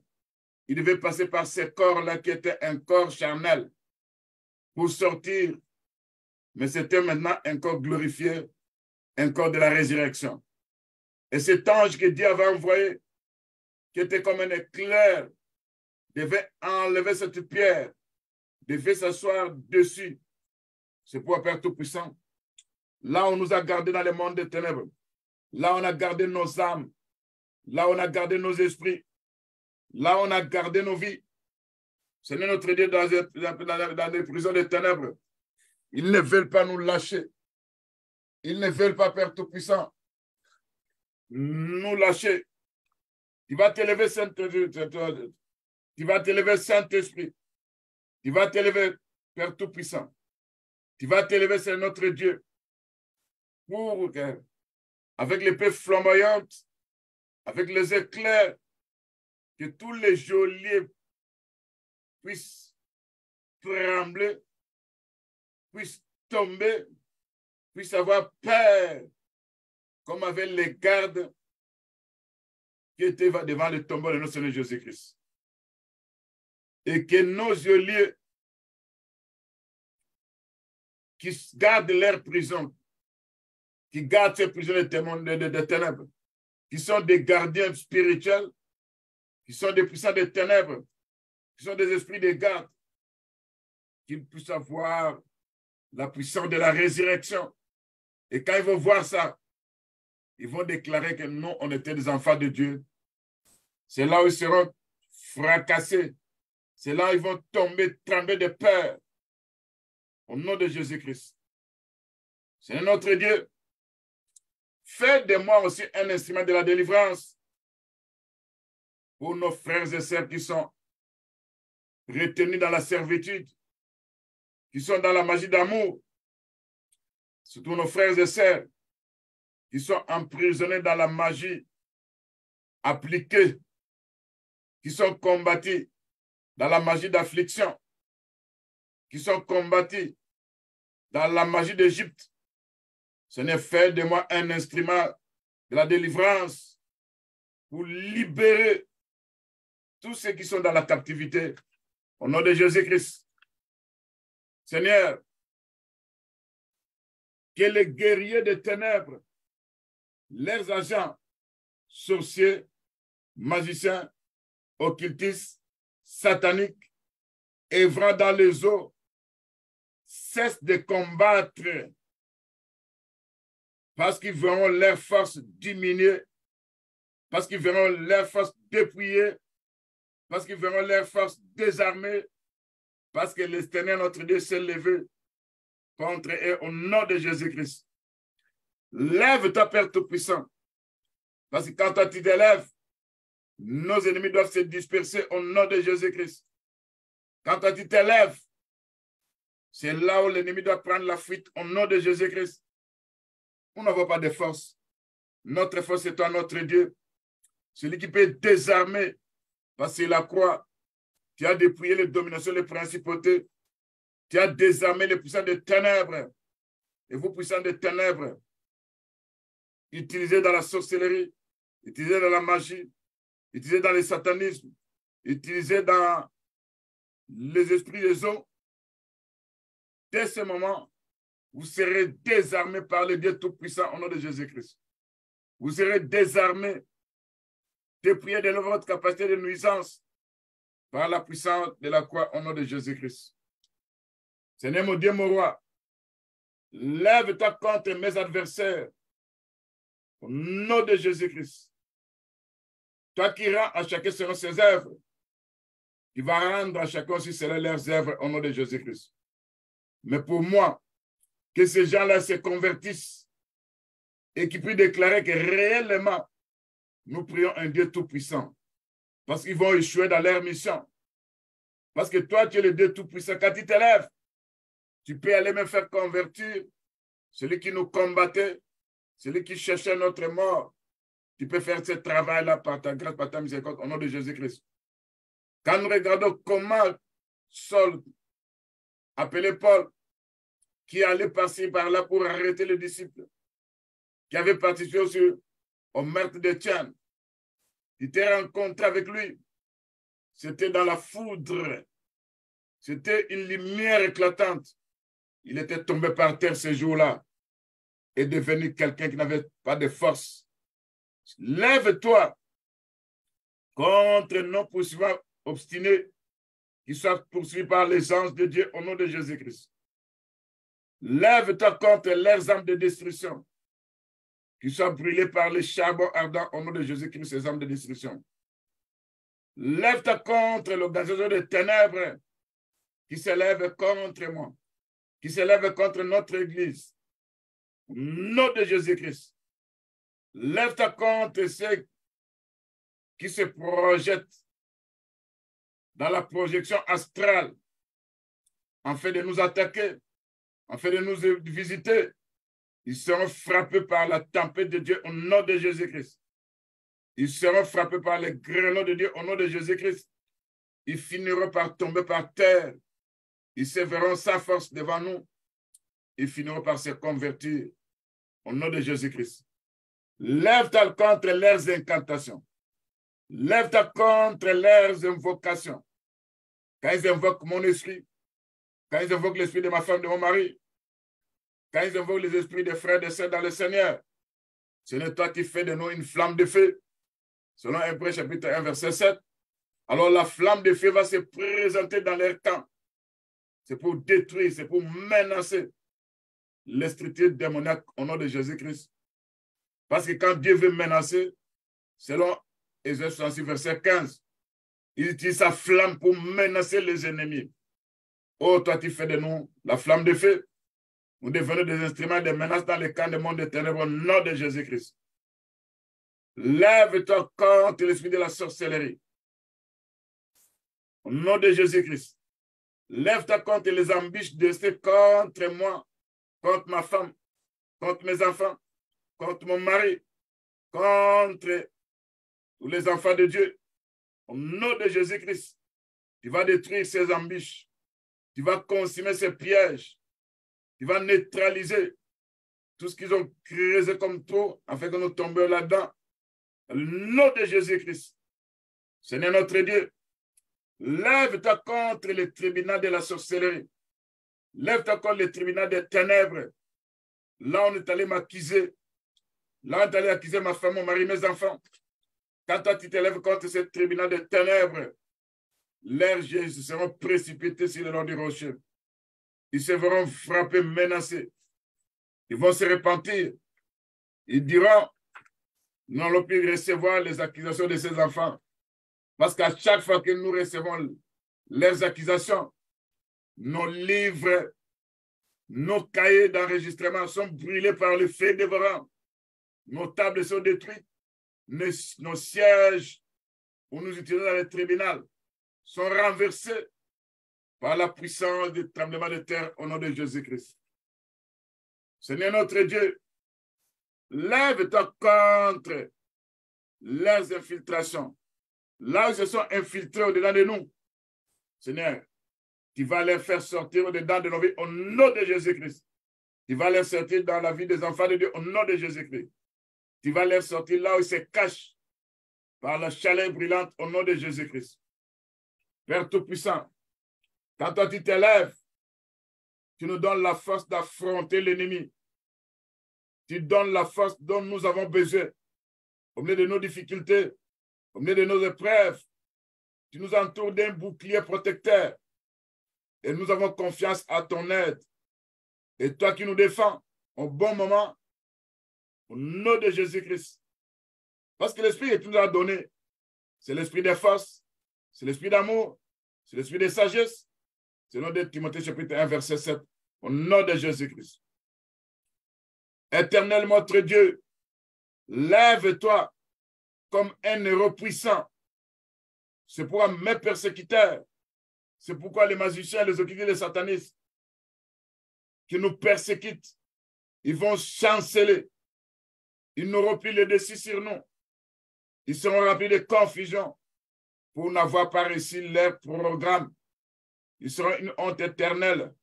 A: il devait passer par ce corps-là qui était un corps charnel pour sortir. Mais c'était maintenant un corps glorifié, un corps de la résurrection. Et cet ange que Dieu avait envoyé, qui était comme un éclair, devait enlever cette pierre, devait s'asseoir dessus. C'est pour Père Tout-Puissant. Là, on nous a gardés dans le monde des ténèbres. Là, on a gardé nos âmes. Là, on a gardé nos esprits. Là, on a gardé nos vies. Seigneur notre Dieu, dans les prisons des ténèbres, ils ne veulent pas nous lâcher. Ils ne veulent pas, Père Tout-Puissant, nous lâcher. Tu vas t'élever, Saint-Esprit. Tu vas t'élever, Saint-Esprit. Tu vas t'élever, Père Tout-Puissant. Tu vas t'élever, c'est notre Dieu. Pour que, avec l'épée flamboyante, avec les éclairs, que tous les geôliers puissent trembler, puissent tomber, puissent avoir peur, comme avec les gardes qui étaient devant le tombeau de notre Seigneur Jésus-Christ. Et que nos geôliers qui gardent leur prison, qui gardent ces prisons de ténèbres, qui sont des gardiens spirituels, qui sont des puissants des ténèbres, qui sont des esprits de garde, qu'ils puissent avoir la puissance de la résurrection. Et quand ils vont voir ça, ils vont déclarer que nous, on était des enfants de Dieu. C'est là où ils seront fracassés. C'est là où ils vont tomber, trembler de peur. Au nom de Jésus-Christ. C'est notre Dieu. Fais de moi aussi un instrument de la délivrance pour nos frères et sœurs qui sont retenus dans la servitude, qui sont dans la magie d'amour, surtout nos frères et sœurs qui sont emprisonnés dans la magie appliquée, qui sont combattus dans la magie d'affliction, qui sont combattus dans la magie d'Égypte. Seigneur, fais de moi un instrument de la délivrance pour libérer tous ceux qui sont dans la captivité. Au nom de Jésus-Christ. Seigneur, que les guerriers des ténèbres leurs agents, sorciers, magiciens, occultistes, sataniques, œuvrant dans les eaux, cessent de combattre parce qu'ils verront leur force diminuer, parce qu'ils verront leur force dépouillée, parce qu'ils verront leur force désarmée, parce que l'Éternel, notre Dieu, s'est levé contre eux au nom de Jésus-Christ. Lève-toi, Père Tout-Puissant, parce que quand toi tu te lèves, nos ennemis doivent se disperser au nom de Jésus-Christ. Quand toi tu te lèves, c'est là où l'ennemi doit prendre la fuite au nom de Jésus-Christ. On n'avons pas de force. Notre force, c'est toi, notre Dieu. Celui qui peut désarmer, parce que la croix, tu as dépouillé les dominations, les principautés. Tu as désarmé les puissants des ténèbres. Et vous, puissants des ténèbres, utilisés dans la sorcellerie, utilisés dans la magie, utilisés dans le satanisme, utilisés dans les esprits des eaux, dès ce moment, vous serez désarmés par le Dieu Tout-Puissant au nom de Jésus-Christ. Vous serez désarmés, dépouillés de votre capacité de nuisance par la puissance de la croix au nom de Jésus-Christ. Seigneur mon Dieu, mon roi, lève-toi contre mes adversaires au nom de Jésus-Christ. Toi qui rends à chacun selon ses œuvres, tu vas rendre à chacun aussi selon leurs œuvres au nom de Jésus-Christ. Mais pour moi, que ces gens-là se convertissent et qu'ils puissent déclarer que réellement, nous prions un Dieu tout-puissant. Parce qu'ils vont échouer dans leur mission. Parce que toi, tu es le Dieu tout-puissant. Quand tu t'élèves, tu peux aller me faire convertir celui qui nous combattait, celui qui cherchait notre mort. Tu peux faire ce travail-là par ta grâce, par ta miséricorde, au nom de Jésus-Christ. Quand nous regardons comment Saul, appelé Paul, qui allait passer par là pour arrêter les disciples, qui avait participé aussi au meurtre d'Étienne, qui t'es rencontré avec lui, c'était dans la foudre, c'était une lumière éclatante. Il était tombé par terre ce jour-là et devenu quelqu'un qui n'avait pas de force. Lève-toi contre nos poursuivants obstinés qui soient poursuivis par les anges de Dieu au nom de Jésus-Christ. Lève-toi contre leurs armes de destruction qui soient brûlées par les charbons ardents au nom de Jésus-Christ, ces armes de destruction. Lève-toi contre l'organisation des ténèbres qui s'élève contre moi, qui s'élève contre notre Église. Au nom de Jésus-Christ. Lève-toi contre ceux qui se projettent dans la projection astrale en fait de nous attaquer, en fait de nous visiter. Ils seront frappés par la tempête de Dieu au nom de Jésus-Christ. Ils seront frappés par les grenons de Dieu au nom de Jésus-Christ. Ils finiront par tomber par terre. Ils se verront sans force devant nous. Ils finiront par se convertir au nom de Jésus-Christ. Lève-toi contre leurs incantations. Lève-toi contre leurs invocations. Quand ils invoquent mon esprit, quand ils invoquent l'esprit de ma femme, de mon mari, quand ils invoquent les esprits des frères et des sœurs dans le Seigneur, ce n'est toi qui fais de nous une flamme de feu. Selon Hébreux chapitre 1, verset 7. Alors la flamme de feu va se présenter dans leur camp. C'est pour détruire, c'est pour menacer les structures démoniaques au nom de Jésus-Christ. Parce que quand Dieu veut menacer, selon Ésaïe 66, verset 15, il utilise sa flamme pour menacer les ennemis. Oh, toi, tu fais de nous la flamme de feu. Nous devenons des instruments de menace dans le camp du monde des ténèbres au nom de Jésus-Christ. Lève-toi contre l'esprit de la sorcellerie. Au nom de Jésus-Christ. Lève-toi contre les embûches de ceux contre moi, contre ma femme, contre mes enfants, contre mon mari, contre tous les enfants de Dieu. Au nom de Jésus-Christ, tu vas détruire ces embûches. Tu vas consumer ces pièges. Tu vas neutraliser tout ce qu'ils ont creusé comme trou afin que nous tombions là-dedans. Au nom de Jésus-Christ. Seigneur notre Dieu, lève-toi contre le tribunal de la sorcellerie. Lève-toi contre le tribunal des ténèbres. Là, on est allé m'accuser. Là, tu allais accuser ma femme, mon mari, mes enfants. Quand toi, tu t'élèves contre ce tribunal de ténèbres, leurs yeux se seront précipités sur le long du rocher. Ils se verront frappés, menacés. Ils vont se repentir. Ils diront, nous n'allons plus recevoir les accusations de ces enfants. Parce qu'à chaque fois que nous recevons leurs accusations, nos livres, nos cahiers d'enregistrement sont brûlés par le feu dévorant. Nos tables sont détruites. Nos sièges où nous utilisons dans le tribunal sont renversés par la puissance du tremblement de terre au nom de Jésus-Christ. Seigneur notre Dieu, lève-toi contre leurs infiltrations. Là où ils se sont infiltrés au-dedans de nous, Seigneur, tu vas les faire sortir au-dedans de nos vies au nom de Jésus-Christ. Tu vas les sortir dans la vie des enfants de Dieu au nom de Jésus-Christ. Tu vas les sortir là où ils se cachent par la chaleur brûlante au nom de Jésus-Christ. Père Tout-Puissant, quand toi tu t'élèves, tu nous donnes la force d'affronter l'ennemi. Tu donnes la force dont nous avons besoin. Au milieu de nos difficultés, au milieu de nos épreuves, tu nous entoures d'un bouclier protecteur. Et nous avons confiance à ton aide. Et toi qui nous défends au bon moment, au nom de Jésus-Christ. Parce que l'esprit que tu nous as donné, c'est l'esprit de force, c'est l'esprit d'amour, c'est l'esprit de sagesse. C'est le nom de Timothée chapitre 1, verset 7. Au nom de Jésus-Christ. Éternel notre Dieu, lève-toi comme un héros puissant. C'est pourquoi mes persécuteurs, c'est pourquoi les magiciens, les occultistes, les satanistes qui nous persécutent, ils vont chanceler. Ils n'auront plus le dessus sur nous. Ils seront remplis de confusion pour n'avoir pas réussi leur programme. Ils seront une honte éternelle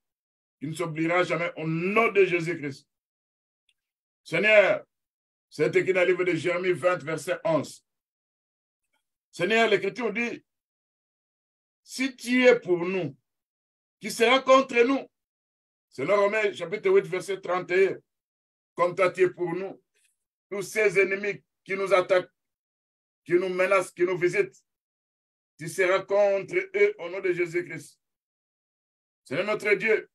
A: qui ne s'oubliera jamais au nom de Jésus-Christ. Seigneur, c'est écrit dans le livre de Jérémie 20, verset 11. Seigneur, l'Écriture dit, si tu es pour nous, qui sera contre nous? C'est le Romains chapitre 8, verset 31. Comme toi, tu es pour nous, tous ces ennemis qui nous attaquent, qui nous menacent, qui nous visitent, tu seras contre eux au nom de Jésus-Christ. Seigneur notre Dieu,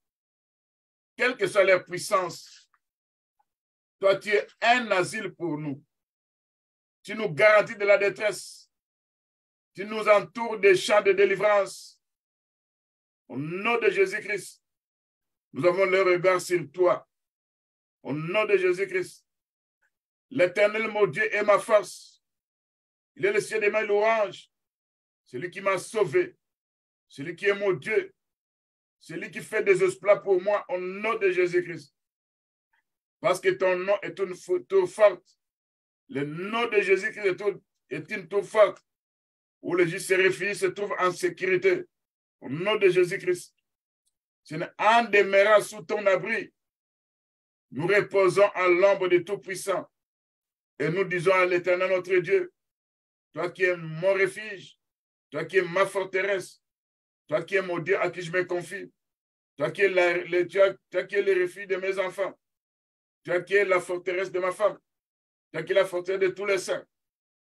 A: quelle que soit leur puissance, toi, tu es un asile pour nous. Tu nous garantis de la détresse. Tu nous entoures des champs de délivrance. Au nom de Jésus-Christ, nous avons le regard sur toi. Au nom de Jésus-Christ, l'Éternel, mon Dieu, est ma force. Il est le ciel de mes louanges. Celui qui m'a sauvé. Celui qui est mon Dieu. Celui qui fait des exploits pour moi au nom de Jésus-Christ. Parce que ton nom est une tour forte. Le nom de Jésus-Christ est une tour forte où les justes se réfugient, se trouvent en sécurité. Au nom de Jésus-Christ. En demeurant sous ton abri, nous reposons à l'ombre du Tout-Puissant. Et nous disons à l'Éternel notre Dieu, toi qui es mon refuge, toi qui es ma forteresse, toi qui es mon Dieu à qui je me confie, toi qui es le refuge de mes enfants, toi qui es la forteresse de ma femme, toi qui es la forteresse de tous les saints,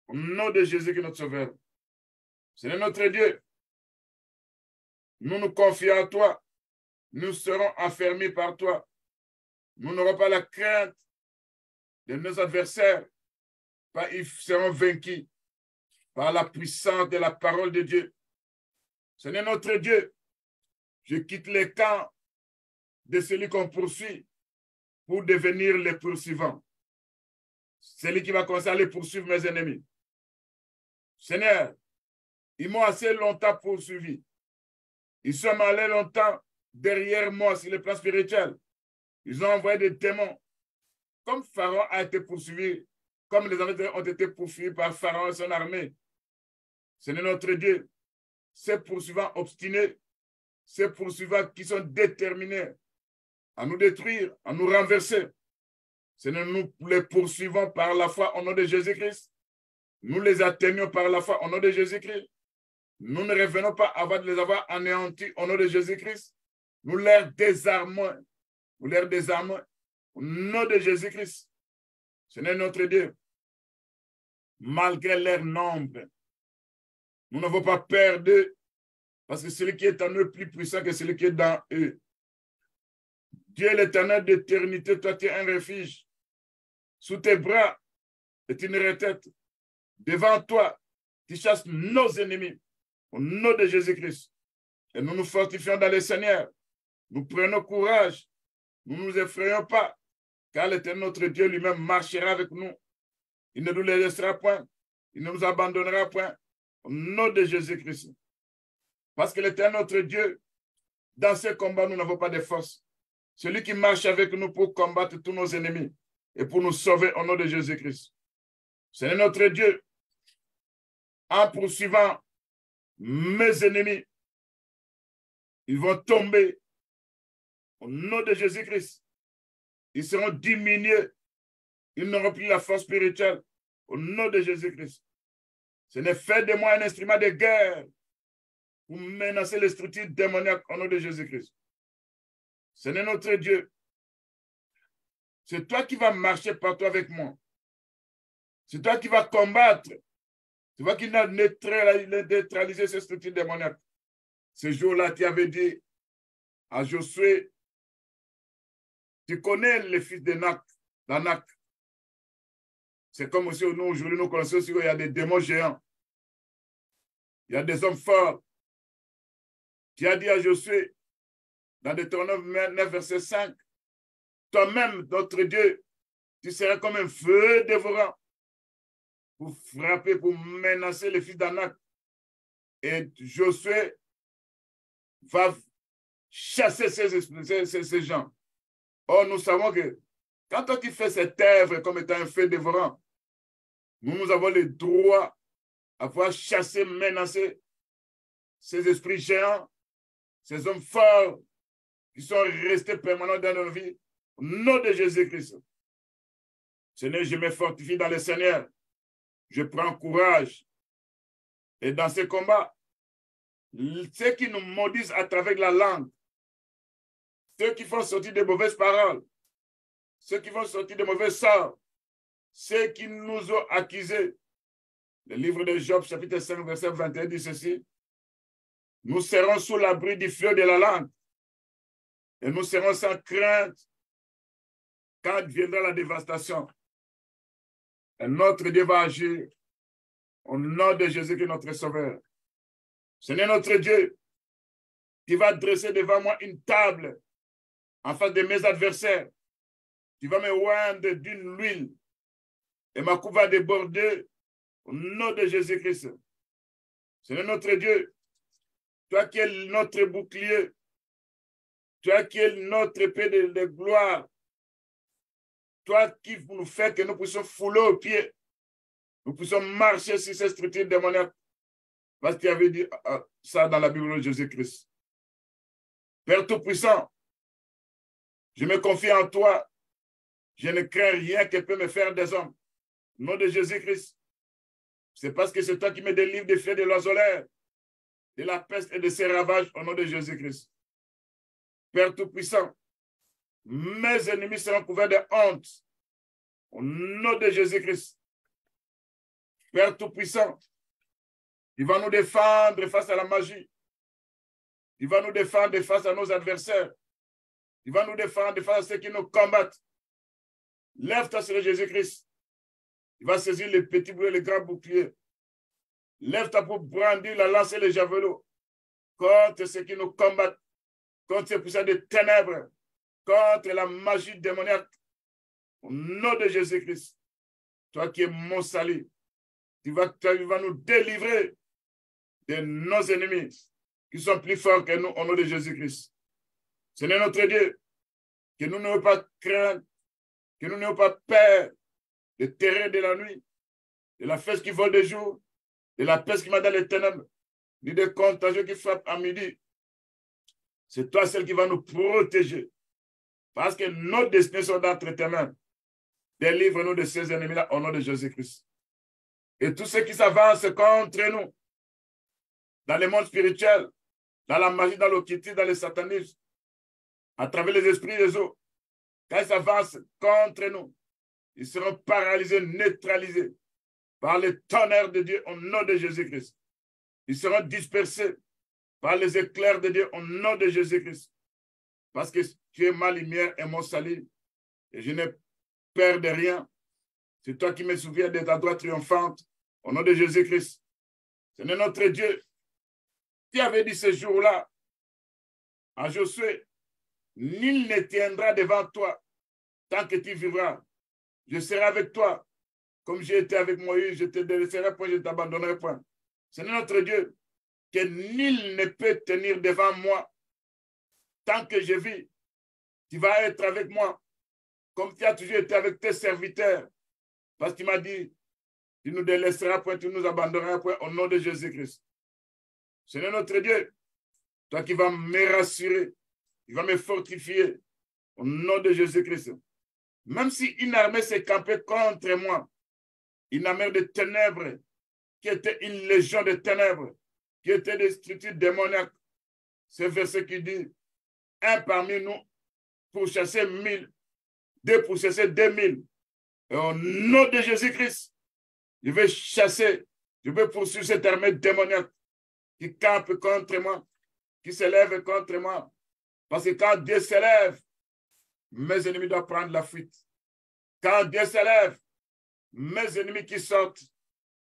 A: au nom de Jésus qui est notre Sauveur. Seigneur notre Dieu, nous nous confions à toi, nous serons affermis par toi, nous n'aurons pas la crainte de nos adversaires, ils seront vaincus par la puissance de la parole de Dieu. Seigneur notre Dieu, je quitte les camps de celui qu'on poursuit pour devenir les poursuivants. Celui qui va commencer à les poursuivre mes ennemis. Seigneur, ils m'ont assez longtemps poursuivi. Ils sont allés longtemps derrière moi sur le plan spirituel. Ils ont envoyé des démons. Comme Pharaon a été poursuivi, comme les Israéliens ont été poursuivis par Pharaon et son armée. Seigneur notre Dieu, ces poursuivants obstinés, ces poursuivants qui sont déterminés à nous détruire, à nous renverser. Seigneur, nous les poursuivons par la foi au nom de Jésus-Christ. Nous les atteignons par la foi au nom de Jésus-Christ. Nous ne revenons pas avant de les avoir anéantis au nom de Jésus-Christ. Nous les désarmons. Nous les désarmons au nom de Jésus-Christ. Seigneur notre Dieu, malgré leur nombre, nous n'avons pas peur d'eux, parce que celui qui est en eux est plus puissant que celui qui est dans eux. Dieu l'Éternel d'éternité, toi tu es un refuge. Sous tes bras est une retraite. Devant toi, tu chasses nos ennemis. Au nom de Jésus-Christ. Et nous nous fortifions dans le Seigneur. Nous prenons courage. Nous ne nous effrayons pas. Car l'Éternel notre Dieu lui-même marchera avec nous. Il ne nous laissera point. Il ne nous abandonnera point. Au nom de Jésus-Christ. Parce que l'Éternel notre Dieu, dans ce combat, nous n'avons pas de force. Celui qui marche avec nous pour combattre tous nos ennemis et pour nous sauver au nom de Jésus-Christ. C'est notre Dieu. En poursuivant mes ennemis, ils vont tomber au nom de Jésus-Christ. Ils seront diminués. Ils n'auront plus la force spirituelle au nom de Jésus-Christ. Ce n'est fait de moi un instrument de guerre pour menacer les structures démoniaques au nom de Jésus-Christ. Ce n'est notre Dieu. C'est toi qui vas marcher partout avec moi. C'est toi qui vas combattre. C'est toi qui vas neutraliser ces structures démoniaques. Ce jour-là, tu avais dit à Josué, tu connais les fils d'Anak. C'est comme aussi nous, aujourd'hui, nous connaissons aussi qu'il y a des démons géants. Il y a des hommes forts. Tu as dit à Josué, dans Deutéronome 9, verset 5, toi-même, notre Dieu, tu seras comme un feu dévorant pour frapper, pour menacer les fils d'Anak. Et Josué va chasser ces gens. Or, nous savons que quand toi tu fais cette œuvre comme étant un feu dévorant, nous avons le droit à pouvoir chasser, menacer ces esprits géants, ces hommes forts qui sont restés permanents dans nos vies. Au nom de Jésus-Christ. Seigneur, je me fortifie dans le Seigneur. Je prends courage. Et dans ce combat, ceux qui nous maudissent à travers la langue, ceux qui font sortir de mauvaises paroles, ceux qui font sortir de mauvais sorts, ceux qui nous ont accusés. Le livre de Job, chapitre 5, verset 21 dit ceci. Nous serons sous l'abri du feu de la langue et nous serons sans crainte quand viendra la dévastation. Et notre Dieu va agir au nom de Jésus qui est notre Sauveur. Ce n'est notre Dieu qui va dresser devant moi une table en face de mes adversaires. Tu vas me oindre d'une huile et ma coupe va déborder au nom de Jésus-Christ. Ce n'est notre Dieu. Toi qui es notre bouclier, toi qui es notre épée de gloire, toi qui nous fais que nous puissions fouler aux pieds, nous puissions marcher sur ces structures démoniaques. Parce que tu avais dit ça dans la Bible de Jésus-Christ. Père Tout-Puissant, je me confie en toi. Je ne crains rien que peut me faire des hommes. Au nom de Jésus-Christ. C'est parce que c'est toi qui me délivres des flets de l'oiseleur, de la peste et de ses ravages au nom de Jésus-Christ. Père Tout-Puissant, mes ennemis seront couverts de honte au nom de Jésus-Christ. Père Tout-Puissant, il va nous défendre face à la magie. Il va nous défendre face à nos adversaires. Il va nous défendre face à ceux qui nous combattent. Lève-toi sur Jésus-Christ. Il va saisir les petits boucliers, les grands boucliers. Lève-toi pour brandir la lance et les javelots contre ceux qui nous combattent, contre ces puissants des ténèbres, contre la magie démoniaque. Au nom de Jésus-Christ, toi qui es mon salut, tu vas nous délivrer de nos ennemis qui sont plus forts que nous au nom de Jésus-Christ. Seigneur notre Dieu, que nous n'ayons pas crainte, que nous n'ayons pas peur de terreur de la nuit, de la peste qui vole de jour, de la peste qui m'a dans les ténèbres, ni de contagieux qui frappent à midi. C'est toi celle qui va nous protéger. Parce que nos destinées sont d'entre tes mains. Délivre-nous de ces ennemis-là au nom de Jésus-Christ. Et tous ceux qui s'avancent contre nous, dans le monde spirituel, dans la magie, dans l'occultisme, dans le satanisme, à travers les esprits des eaux, quand ils s'avancent contre nous, Ils seront paralysés, neutralisés par le tonnerre de Dieu au nom de Jésus-Christ. Ils seront dispersés par les éclairs de Dieu au nom de Jésus-Christ. Parce que tu es ma lumière et mon salut. Et je n'ai peur de rien. C'est toi qui me souviens de ta droite triomphante au nom de Jésus-Christ. C'est notre Dieu qui avait dit ce jour-là à Josué, nul ne tiendra devant toi tant que tu vivras. Je serai avec toi. Comme j'ai été avec Moïse, je te délaisserai point, je ne t'abandonnerai point. C'est notre Dieu que nul ne peut tenir devant moi tant que je vis. Tu vas être avec moi comme tu as toujours été avec tes serviteurs. Parce qu'il m'a dit, tu nous délaisseras point, tu nous abandonneras point au nom de Jésus-Christ. C'est notre Dieu, toi qui vas me rassurer, qui vas me fortifier au nom de Jésus-Christ. Même si une armée s'est campée contre moi, une armée de ténèbres, qui était une légion de ténèbres, qui était des structures démoniaques, ce verset qui dit, un parmi nous pour chasser 1000, deux pour chasser 2000. Et au nom de Jésus-Christ, je vais chasser, je vais poursuivre cette armée démoniaque qui campe contre moi, qui s'élève contre moi. Parce que quand Dieu s'élève, mes ennemis doivent prendre la fuite. Quand Dieu s'élève, mes ennemis qui sortent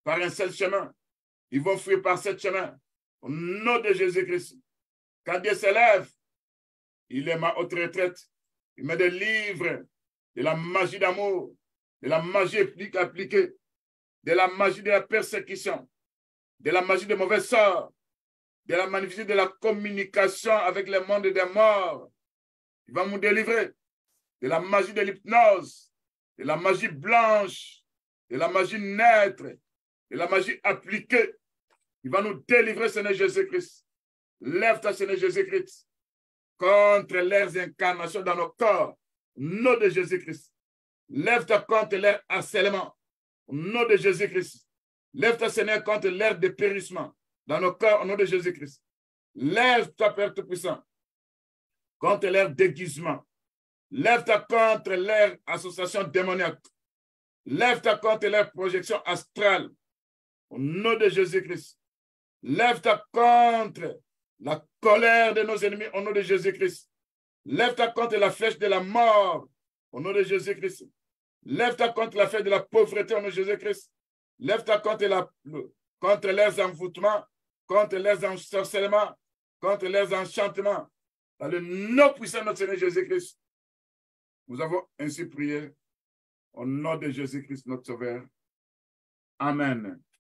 A: par un seul chemin, ils vont fuir par ce chemin. Au nom de Jésus-Christ. Quand Dieu s'élève, il est ma haute retraite. Il me délivre de la magie d'amour, de la magie appliquée, de la magie de la persécution, de la magie de mauvais sorts, de la magnificence de la communication avec le monde des morts. Il va nous délivrer de la magie de l'hypnose, de la magie blanche, de la magie naître, de la magie appliquée. Il va nous délivrer, Seigneur Jésus-Christ. Lève-toi, Seigneur Jésus-Christ, contre leurs incarnations dans nos corps, au nom de Jésus-Christ. Lève-toi contre leur harcèlement, au nom de Jésus-Christ. Lève-toi, Seigneur, contre leur dépérissement dans nos corps, au nom de Jésus-Christ. Lève-toi, Père Tout-Puissant, contre leur déguisement. Lève-toi contre leur association démoniaque. Lève-toi contre leur projection astrale, au nom de Jésus-Christ. Lève-toi contre la colère de nos ennemis, au nom de Jésus-Christ. Lève-toi contre la flèche de la mort, au nom de Jésus-Christ. Lève-toi contre la flèche de la pauvreté, au nom de Jésus-Christ. Lève-toi contre leurs envoûtements, contre leurs ensorcellements, contre leurs enchantements. Dans le nom puissant de notre Seigneur Jésus-Christ, nous avons ainsi prié au nom de Jésus-Christ, notre Sauveur. Amen.